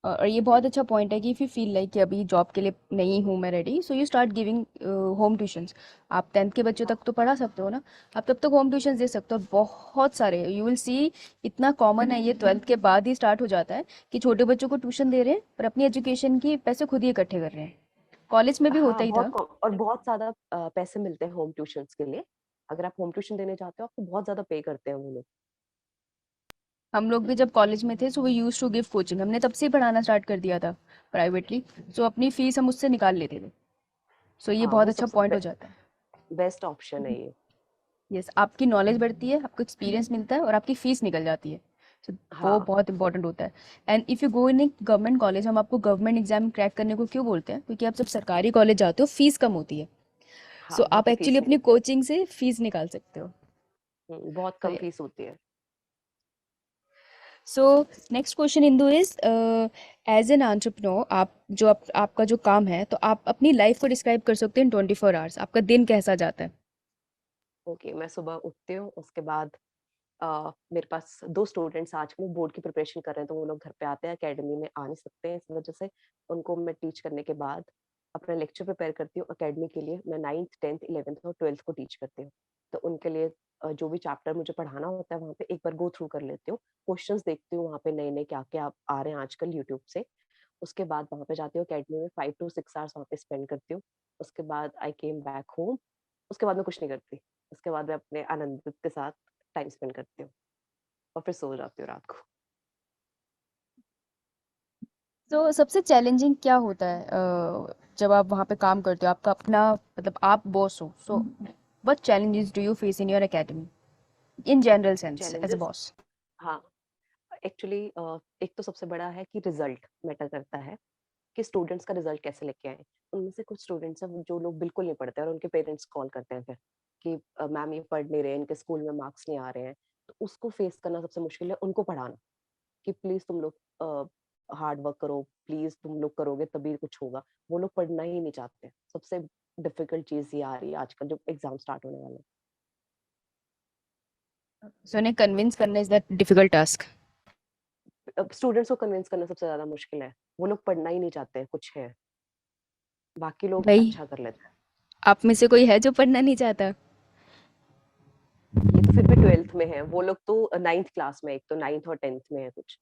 और ये बहुत अच्छा पॉइंट है कि इफ़ यू फील लाइक कि अभी जॉब के लिए नहीं हूँ मैं ready, so you start giving home tuitions. आप 10th के बच्चों तक तो पढ़ा सकते हो ना, आप तब तक होम ट्यूशंस दे सकते हो। बहुत सारे यू विल सी, इतना कॉमन है ये, 12th के बाद ही स्टार्ट हो जाता है कि छोटे बच्चों को ट्यूशन दे रहे हैं पर अपनी एजुकेशन के पैसे खुद ही इकट्ठे कर रहे हैं। कॉलेज में भी होता हाँ, ही बहुत था। और बहुत ज्यादा पैसे मिलते हैं होम ट्यूशंस के लिए। अगर आप होम ट्यूशन देने जाते हो आपको बहुत ज्यादा पे करते हैं वो लोग। हम लोग भी जब कॉलेज में थे, so we use to give coaching, हमने तब से ही पढ़ाना स्टार्ट कर दिया था प्राइवेटली। सो अपनी फीस हम उससे निकाल लेते थे। सो ये हाँ, बहुत वो अच्छा सबसे पॉइंट हो जाता है। बेस्ट ऑप्शन है ये। यस, आपकी नॉलेज बढ़ती है, आपको एक्सपीरियंस मिलता है और आपकी फीस निकल जाती है। सो वो हाँ, बहुत इंपॉर्टेंट होता है। And if you go in A government college, हम आपको गवर्नमेंट एग्जाम क्रैक करने को क्यों बोलते हैं? क्योंकि आप जब सरकारी कॉलेज जाते हो फीस कम होती है। हाँ, सो वहाँ आप पे एक्चुअली फीस नहीं अपनी होती है। कोचिंग से फीस निकाल सकते हो। बहुत तो कम फीस होती है। So next question Indu is, as an entrepreneur, आपका जो काम है, तो आप अपनी लाइफ को डिस्क्राइब कर सकते हैं इन 24 आवर्स, आपका दिन कैसा जाता है? ओके, मैं सुबह उठती हूँ, उसके बाद मेरे पास 2 स्टूडेंट्स आजकल बोर्ड की प्रिपरेशन कर रहे हैं, तो वो लोग घर पे आते हैं, अकेडमी में आ नहीं सकते हैं, इस वजह से उनको मैं टीच करने के बाद अपना लेक्चर प्रिपेयर करती हूँ अकेडमी के लिए। मैं 9th, 10th, 11th और 12th को टीच करती हूँ। तो उनके लिए जो भी चैप्टर मुझे पढ़ाना होता है, वहाँ पे एक बार गो थ्रू कर लेती हूँ। क्वेश्चंस देखती हूँ वहाँ पे नए-नए क्या-क्या आ रहे हैं आजकल यूट्यूब से। उसके बाद वहाँ पे जाती हूँ अकेडमी में 5 टू 6 आवर्स वहाँ पे स्पेंड करती हूँ। उसके बाद आई केम बैक होम। उसके बाद मैं कुछ नहीं करती। उसके बाद मैं अपने आनंदित के साथ टाइम स्पेंड करती हूँ और फिर सो जाती हूँ रात को। तो सबसे चैलेंजिंग क्या होता है जब आप वहाँ पे काम करते हो, आपका अपना, मतलब आप बॉस हो, so what challenges do you face in your academy in general sense as a challenges, boss? हाँ, एक्चुअली एक तो सबसे बड़ा है कि रिजल्ट मैटर करता है कि स्टूडेंट्स का रिजल्ट कैसे लेके आए। उनमें से कुछ स्टूडेंट्स हैं जो लोग बिल्कुल नहीं पढ़ते और उनके पेरेंट्स कॉल करते हैं फिर कि मैम ये पढ़ नहीं रहे, इनके स्कूल में मार्क्स नहीं आ रहे हैं। तो उसको फेस करना सबसे मुश्किल है, उनको पढ़ाना कि प्लीज तुम लोग हार्ड वर्क करो, प्लीज तुम लोग करोगे तभी कुछ होगा। वो लोग पढ़ना ही नहीं चाहते। सबसे डिफिकल्ट चीज ये आ रही है आजकल जब एग्जाम स्टार्ट होने वाले हैं। सो उन्हें कन्विंस करना is that difficult task. Students को कन्विंस करना सबसे ज्यादा मुश्किल है। वो लोग पढ़ना ही नहीं चाहते हैं, कुछ है, बाकी लोग भाई, अच्छा कर लेते हैं। आप में से कोई है जो पढ़ना नहीं चाहता? ये तो फिर भी 12th में है, वो लोग तो 9th क्लास में, एक तो 9th और 10th में है कुछ।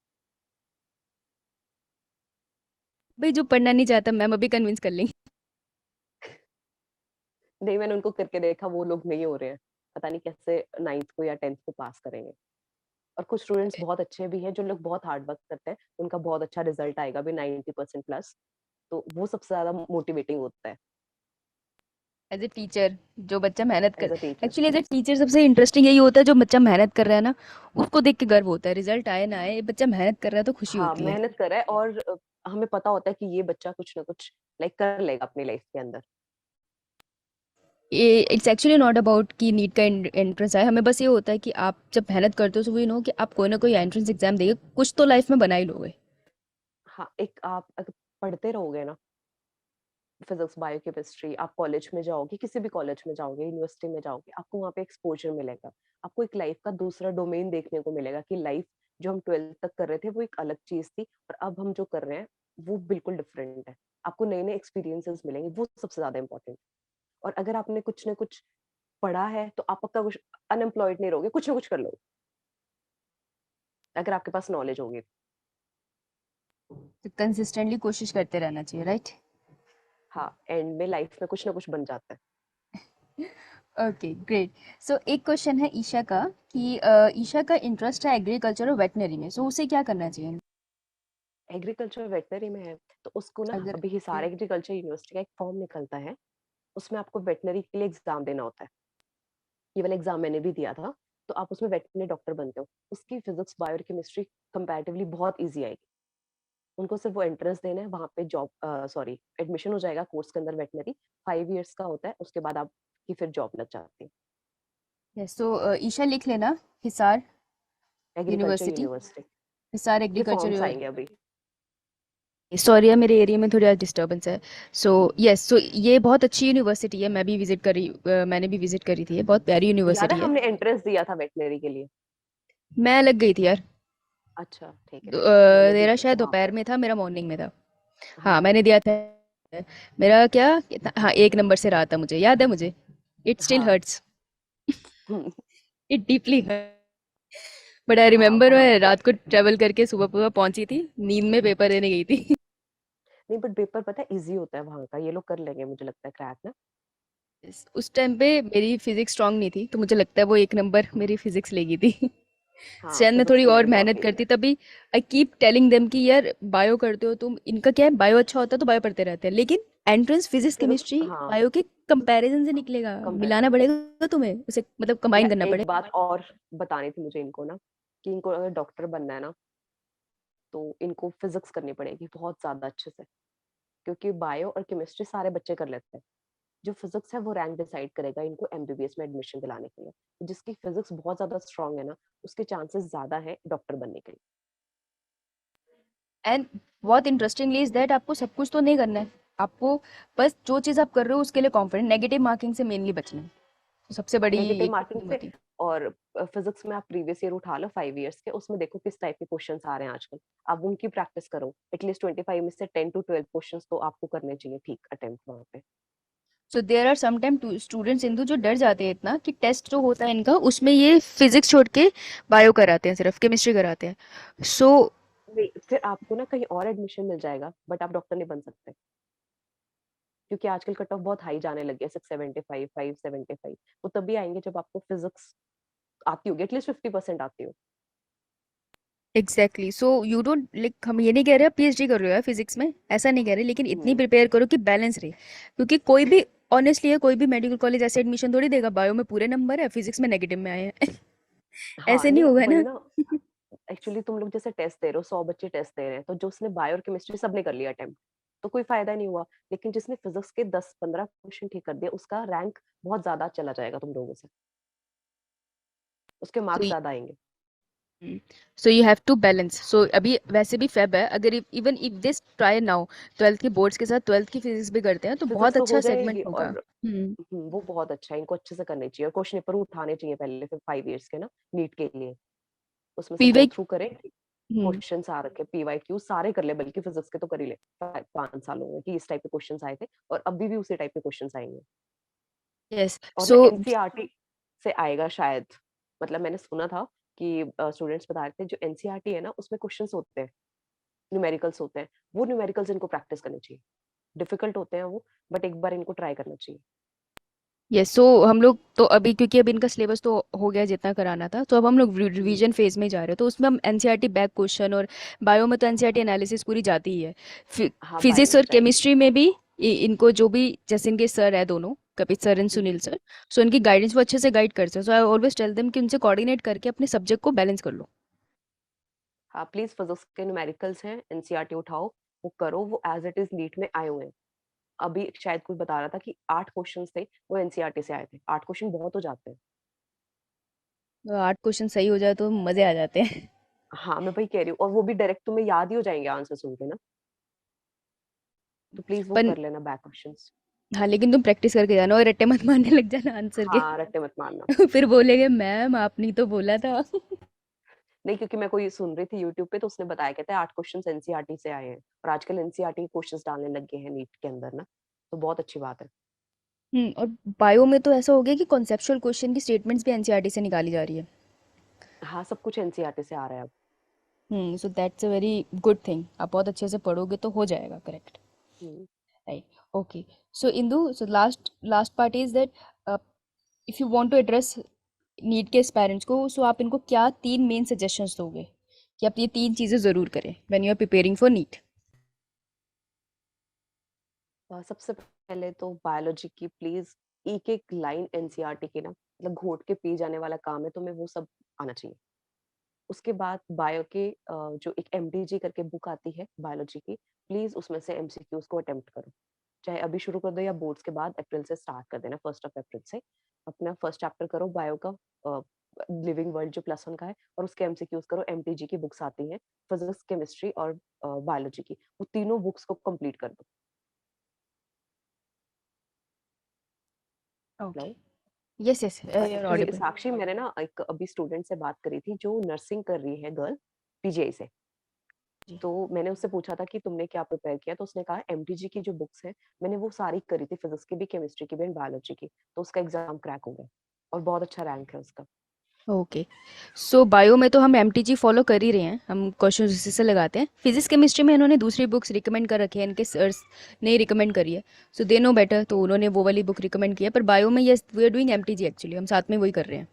भाई जो पढ़ना नहीं चाहता मैम अभी कन्विंस कर लेंगे। नहीं, मैंने उनको करके देखा, वो लोग नहीं हो रहे हैं। पता नहीं कैसे 9th को या 10th को पास करेंगे। और कुछ स्टूडेंट्स बहुत अच्छे भी हैं, जो लोग बहुत हार्ड वर्क करते हैं, उनका बहुत अच्छा रिजल्ट आएगा भी 90% प्लस। तो वो सबसे ज्यादा मोटिवेटिंग होता है एज ए टीचर, जो बच्चा मेहनत कर, as a teacher. Actually as a teacher सबसे इंटरेस्टिंग यही होता है, जो बच्चा मेहनत कर रहा है ना, उसको देख के गर्व होता है। रिजल्ट आए ना आए, बच्चा मेहनत कर रहा है तो खुशी हाँ, होती है। मेहनत कर रहा है और हमें पता होता है कि ये बच्चा कुछ ना कुछ लाइक कर लेगा अपनी लाइफ के अंदर। ये इट्स एक्चुअली नॉट अबाउट कि नीट का एंट्रेंस आए, हमें बस ये होता है कि आप जब मेहनत करते हो तो वी नो कि आप कोई ना कोई एंट्रेंस एग्जाम देंगे, कुछ तो लाइफ में बना ही लोगे। हाँ, एक आप अगर पढ़ते रहोगे ना, फिजिक्स, बायोकेमिस्ट्री, आप कॉलेज में जाओगे, किसी भी कॉलेज में जाओगे, यूनिवर्सिटी में जाओगे, आपको वहाँ पे एक्सपोजर मिलेगा। आपको एक लाइफ का दूसरा डोमेन देखने को मिलेगा कि लाइफ जो हम 12th तक कर रहे थे वो एक अलग चीज थी और अब हम जो कर रहे हैं वो बिल्कुल डिफरेंट है। आपको नए नए एक्सपीरियंसेस मिलेंगे, वो सबसे ज्यादा इंपॉर्टेंट। और अगर आपने कुछ ना कुछ पढ़ा है तो आप पक्का कुछ अनएम्प्लॉयड नहीं रहोगे, कुछ ना कुछ कर लोगे अगर आपके पास नॉलेज होगी। तो कंसिस्टेंटली कोशिश करते रहना चाहिए, राइट? हाँ, एंड में लाइफ में कुछ ना कुछ बन जाता है। Okay, great. सो एक क्वेश्चन है ईशा का कि ईशा का इंटरेस्ट है एग्रीकल्चर और वेटनरी में, सो उसे क्या करना चाहिए? एग्रीकल्चर वेटनरी में है तो उसको ना अगर अभी हिसार एग्रीकल्चर यूनिवर्सिटी का एक फॉर्म निकलता है, उसमें आपको वेटनरी के लिए एग्जाम देना होता है। ये वाला एग्जाम मैंने भी दिया था। तो आप उसमें वेटनरी डॉक्टर बनते हो। उसकी फिजिक्स बायो और केमिस्ट्री कंपैरेटिवली बहुत इजी आएगी। उनको सिर्फ वो एंट्रेंस देना है, वहां पे जॉब सॉरी एडमिशन हो जाएगा कोर्स के अंदर। वेटनरी 5 इयर्स का होता है, उसके बाद आपकी फिर जॉब लग जाती है। यस, तो ईशा लिख लेना, Hisar agriculture university, university. Hisar ये एग्रीकल्चर। फॉर्म्स आएंगे अभी। सॉरी है, मेरे एरिया में थोड़ा डिस्टर्बेंस है। सो यस, सो ये बहुत अच्छी यूनिवर्सिटी है, मैं भी विजिट करी, मैंने भी विजिट करी थी, ये बहुत प्यारी याद है यूनिवर्सिटी है। हमने एंट्रेंस दिया था वेटनरी के लिए। मैं लग गई थी यार। अच्छा ठीक है ठीक है, मैंने भी तेरा दिया शायद था। हाँ दोपहर में था, मेरा मॉर्निंग में था। हाँ, हाँ मैंने दिया था। मेरा क्या, हाँ, 1 नंबर से रहा था, मुझे याद है मुझे। इट स्टिल हाँ। Hurts, it deeply hurt. But I हाँ रिमेम्बर बहुत। मैं रात को ट्रेवल करके सुबह सुबह पहुंची थी, नींद में पेपर देने गई थी। नहीं बट पेपर पता है इजी होता है वहां का, ये लोग कर लेंगे मुझे लगता है क्रैक ना। उस टाइम पे मेरी फिजिक्स स्ट्रांग नहीं थी, तो मुझे लगता है वो 1 नंबर मेरी फिजिक्स लेगी थी। हाँ शायद मैं फिजिक्स थोड़ी तो और मैंने बहुत मेहनत की है। करती तभी। आई कीप टेलिंग देम कि यार बायो करते हो तुम, इनका क्या है, बायो अच्छा होता है तो बायो पढ़ते रहते हैं, लेकिन एंट्रेंस फिजिक्स फिजिक्स केमिस्ट्री हाँ। बायो के कंपैरिजन से निकलेगा, कंपेयर। मिलाना पड़ेगा तुम्हें उसे, मतलब कंबाइन या करना एक पड़ेगा। बात और बतानी थी मुझे इनको ना, कि इनको अगर डॉक्टर बनना है ना, तो इनको फिजिक्स करनी पड़ेगी बहुत ज्यादा अच्छे से, क्योंकि बायो और केमिस्ट्री सारे बच्चे कर लेते हैं। जो फिजिक्स है वो रैंक डिसाइड करेगा इनको एमबीबीएस में एडमिशन दिलाने के लिए। तो जिसकी फिजिक्स बहुत ज्यादा स्ट्रांग है ना, उसके चांसेस ज्यादा है डॉक्टर बनने के लिए। एंड बहुत इंटरेस्टिंगली इज दैट आपको सब कुछ तो नहीं करना है, आपको बस जो चीज़ आप कर रहे हो उसके लिए कॉन्फिडेंट, नेगेटिव मार्किंग से मेनली बचना है, तो सबसे बड़ी नेगेटिव एक मार्किंग thing से। होती है। और फिजिक्स में आप प्रीवियस ईयर उठा लो 5 इयर्स के, उसमें देखो किस टाइप के क्वेश्चंस आ रहे हैं आजकल। आप उनकी प्रैक्टिस करो, एटलीस्ट 25 में से 10 to 12 क्वेश्चंस तो आपको करने चाहिए ठीक अटेम्प्ट वहां पे। So there are some time students Indu जो डर जाते हैं इतना कि टेस्ट जो होता है इनका उसमें ये फिजिक्स छोड़ के बायो कराते हैं, सिर्फ केमिस्ट्री कराते हैं। सो नहीं फिर आपको ना कहीं और एडमिशन मिल जाएगा, बट आप डॉक्टर नहीं बन सकते, क्योंकि आजकल कट ऑफ बहुत हाई जाने लग गया, 675 575। वो तभी आएंगे जब आपको फिजिक्स आती होगी, एटलीस्ट 50% आती हो। Exactly, so you don't like, हम ये नहीं कह रहे आप पीएचडी कर रहे हो यार फिजिक्स में, ऐसा नहीं कह रहे, लेकिन इतनी हम्म। प्रिपेयर करो कि बैलेंस रहे, क्योंकि कोई भी, ऑनेस्टली है, कोई भी मेडिकल कॉलेज ऐसे एडमिशन थोड़ी देगा बायो में पूरे नंबर है फिजिक्स में नेगेटिव में आए हैं। हाँ ऐसे नहीं नहीं होगा वही ना। ना। एक्चुअली तुम लोग जैसे टेस्ट दे रहे हो, 100 बच्चे टेस्ट दे रहे हैं, तो जो उसने बायो और केमिस्ट्री सबने कर लिया अटेम्प्ट, तो कोई फायदा नहीं हुआ। लेकिन जिसने फिजिक्स के 10-15 क्वेश्चन ठीक कर दिया, उसका रैंक बहुत ज्यादा चला जाएगा तुम लोगों से, उसके मार्क्स ज्यादा आएंगे। So you have to balance. So अभी वैसे भी फेब है, अगर even if this try now, 12th के बोर्ड्स के साथ 12th की फिजिक्स भी करते हैं तो बहुत फिजिक्स तो हो अच्छा सेगमेंट जाएगी, होगा। और हम्म। वो बहुत अच्छा है, इनको अच्छे से करनी चाहिए, और क्वेश्चन पेपर उठाने चाहिए पहले, फिर 5 इयर्स के ना, नीट के लिए। उसमें से गो पीवे। थ्रू करें, हम्म। क्वेश्चंस आ रखे, पीवाईक्यू सारे कर ले, बल्कि फिजिक्स के तो कर ही ले 5 सालों में, कि इस टाइप के क्वेश्चंस आए थे, और अभी भी उसी टाइप के क्वेश्चंस आएंगे। यस। और ना सो एनसीईआरटी से आएगा शायद, मतलब मैंने सुना था कि स्टूडेंट्स बता रहे थे जो एनसीईआरटी है ना, उसमें क्वेश्चंस होते हैं, न्यूमेरिकल्स होते हैं, वो न्यूमेरिकल्स इनको प्रैक्टिस करनी चाहिए। डिफिकल्ट होते हैं वो, बट एक बार इनको ट्राई करना चाहिए। यस, सो हम लोग तो अभी, क्योंकि अब इनका सिलेबस तो हो गया जितना कराना था, तो अब हम लोग हम्म। रिवीजन फेज में जा रहे हैं, तो उसमें हम एनसीईआरटी बैक क्वेश्चन, और बायो में तो एनसीईआरटी एनालिसिस पूरी जाती ही है। हाँ बायो फिजिक्स में और तो जाएगी। केमिस्ट्री में भी इनको जो भी, जैसे इनके सर है दोनों, Kapit sir and hmm. Sunil sir, so इनकी गाइडेंस वो अच्छे से गाइड करते हैं, so I always tell them कि उनसे कोऑर्डिनेट करके अपने सब्जेक्ट को बैलेंस कर लो। हाँ प्लीज फिजिक्स के न्यूमेरिकल्स हैं, एनसीईआरटी उठाओ, वो करो, वो एज इट इज नीट में आए हुए हैं। अभी शायद कोई बता रहा था कि 8 क्वेश्चंस थे, वो एनसीईआरटी से आए थे। 8 क्वेश्चन बहुत हो जाते हैं। 8 क्वेश्चन सही हो जाए तो मजे आ जाते हैं। हाँ मैं वही कह रही हूँ, और वो भी डायरेक्ट तुम्हें याद ही हो जाएंगे आंसर सुन के ना, तो प्लीज वो पर कर लेना बैक क्वेश्चंस। हाँ, लेकिन तुम प्रैक्टिस करके जाना और रट्टे मत मारने लग जाना आंसर के। हाँ रट्टे मत मारना। फिर बोलेंगे मैम आपने तो बोला था। नहीं क्योंकि मैं कोई सुन रही थी यूट्यूब पे, तो उसने बताया, कहते हैं 8 क्वेश्चंस एनसीईआरटी से आए हैं, और आजकल एनसीईआरटी के क्वेश्चंस डालने लग गए हैं नीट के अंदर ना, तो बहुत अच्छी बात है। और बायो में तो ऐसा हो गया कि कॉन्सेप्चुअल क्वेश्चन की स्टेटमेंट्स भी एनसीईआरटी से निकाली जा रही है। हाँ सब कुछ एनसीईआरटी से आ रहा है अब। So that's a very good thing, आप बहुत अच्छे से पढ़ोगे तो हो जाएगा correct. Hmm. Right. Okay. So Indu, so last last part is that, if you want to address NEET के पेरेंट्स को, सो आप इनको क्या 3 मेन सजेशंस दोगे कि आप ये 3 चीज़ें ज़रूर करें when you are preparing for NEET. सबसे पहले तो बायोलॉजी की प्लीज एक एक लाइन एनसीईआरटी की ना, मतलब घोट के पी जाने वाला काम है, तुम्हें वो सब आना चाहिए। उसके बाद बायो के जो एक एमडीजी करके बुक आती है बायोलॉजी की, प्लीज उसमें से एमसीक्यूज को अटेम्प्ट करो, चाहे अभी शुरू कर दो या बोर्ड्स के बाद अप्रैल से स्टार्ट कर देना, 1 अप्रैल से अपना फर्स्ट चैप्टर करो बायो का, लिविंग वर्ल्ड जो +1 का है, और उसके एमसीक्यूज करो। एमटीजी की बुक्स आती हैं, फिजिक्स केमिस्ट्री और बायोलॉजी की, वो तीनों बुक्स को कंप्लीट कर दो। ओके। हेलो। यस यस, और यू आर एक्चुअली ऑडिबल। साक्षी, मैंने ना एक अभी स्टूडेंट से बात करी थी जो नर्सिंग कर रही है गर्ल, पीजीआई से। जी। तो मैंने उससे पूछा था कि तुमने क्या प्रिपेयर किया, तो उसने कहा एमटीजी की जो बुक्स हैं मैंने वो सारी करी थी, फिजिक्स की भी, केमिस्ट्री की भी एंड बायोलॉजी की, तो उसका एग्जाम क्रैक हो गया और बहुत अच्छा रैंक है उसका। ओके, सो बायो में तो हम एमटीजी फॉलो कर ही रहे हैं, हम क्वेश्चन इसी से लगाते हैं। फिजिक्स केमिस्ट्री में इन्होंने दूसरी बुक्स रिकमेंड कर रखी है, इनके सर्स ने रिकमेंड करी है, सो दे नो बेटर, तो उन्होंने वो वाली बुक रिकमेंड की है। पर बायो में yes we are doing MTG, actually हम साथ में वही कर रहे हैं।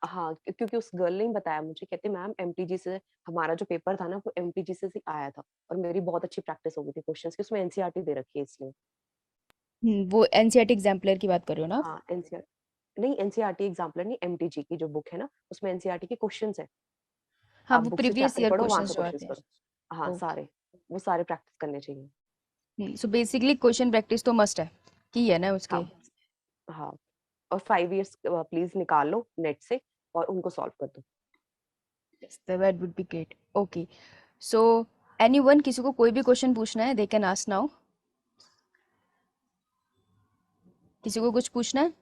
हाँ, क्योंकि उस गर्ल ने ही बताया मुझे, कहती मैम एमटीजी से हमारा जो पेपर था ना वो एमटीजी से ही आया था और मेरी बहुत अच्छी प्रैक्टिस हो गई थी क्वेश्चंस की, उसमें एनसीईआरटी दे रखी है इसलिए। वो एनसीईआरटी एग्जाम्पलर की बात कर रहे हो ना आप? हाँ एनसीईआरटी नहीं, एनसीईआरटी एग्जाम्पलर नहीं, एमटीजी की जो बुक है ना उसमें एनसीईआरटी के क्वेश्चंस है। हाँ, आप वो बुक से प्रीवियस चैप्टर ईयर पढ़ो, वहां से क्वेश्चंस जो क्वेश्चंस आते हैं। करो। हाँ ओके, सारे, वो सारे प्रैक्टिस करने चाहिए। सो बेसिकली क्वेश्चन प्रैक्टिस तो मस्ट है, की है ना उसके। हाँ हाँ, और 5 इयर्स प्लीज निकाल लो नेट से और उनको सॉल्व कर दो। That would be great. Okay, so anyone, किसी को कोई भी क्वेश्चन पूछना है, दे कैन आस्क नाउ। किसी को कुछ पूछना है?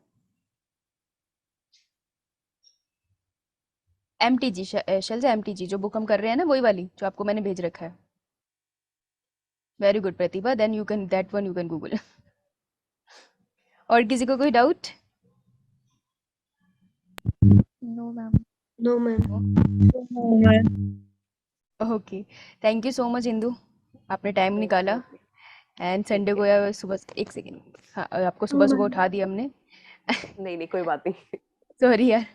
एमटीजी शेल से एमटीजी जो बुक हम कर रहे हैं ना, वही वाली जो आपको मैंने भेज रखा है। Very good Pratibha, then you can that one you can Google. और किसी को कोई doubt? No, ma'am. No ma'am. No, ma'am. Okay, thank you so much Indu, आपने टाइम ओके निकाला। Okay and Sunday okay. को या सुबह, एक सेकेंड, हाँ आपको सुबह सुबह उठा दिया हमने। नहीं नहीं, कोई बात नहीं। सॉरी यार।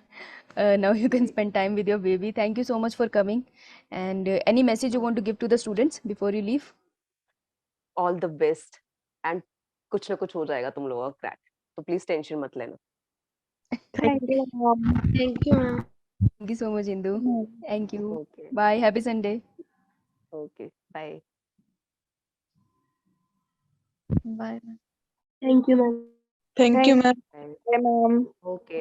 नाउ यू कैन नहीं, spend time with your baby. Thank you so much for coming. And any message you want to give to the students before you leave? All the best and कुछ ना कुछ हो जाएगा तुम लोगों का crack, तो प्लीज टेंशन मत लेना। Thank you, ma'am. Thank you ma'am. Thank you so much, Indu. Thank you. Okay Bye. Happy Sunday. Okay bye Bye. Thank you ma'am. Thank you, ma'am. Bye. Bye, ma'am. Okay.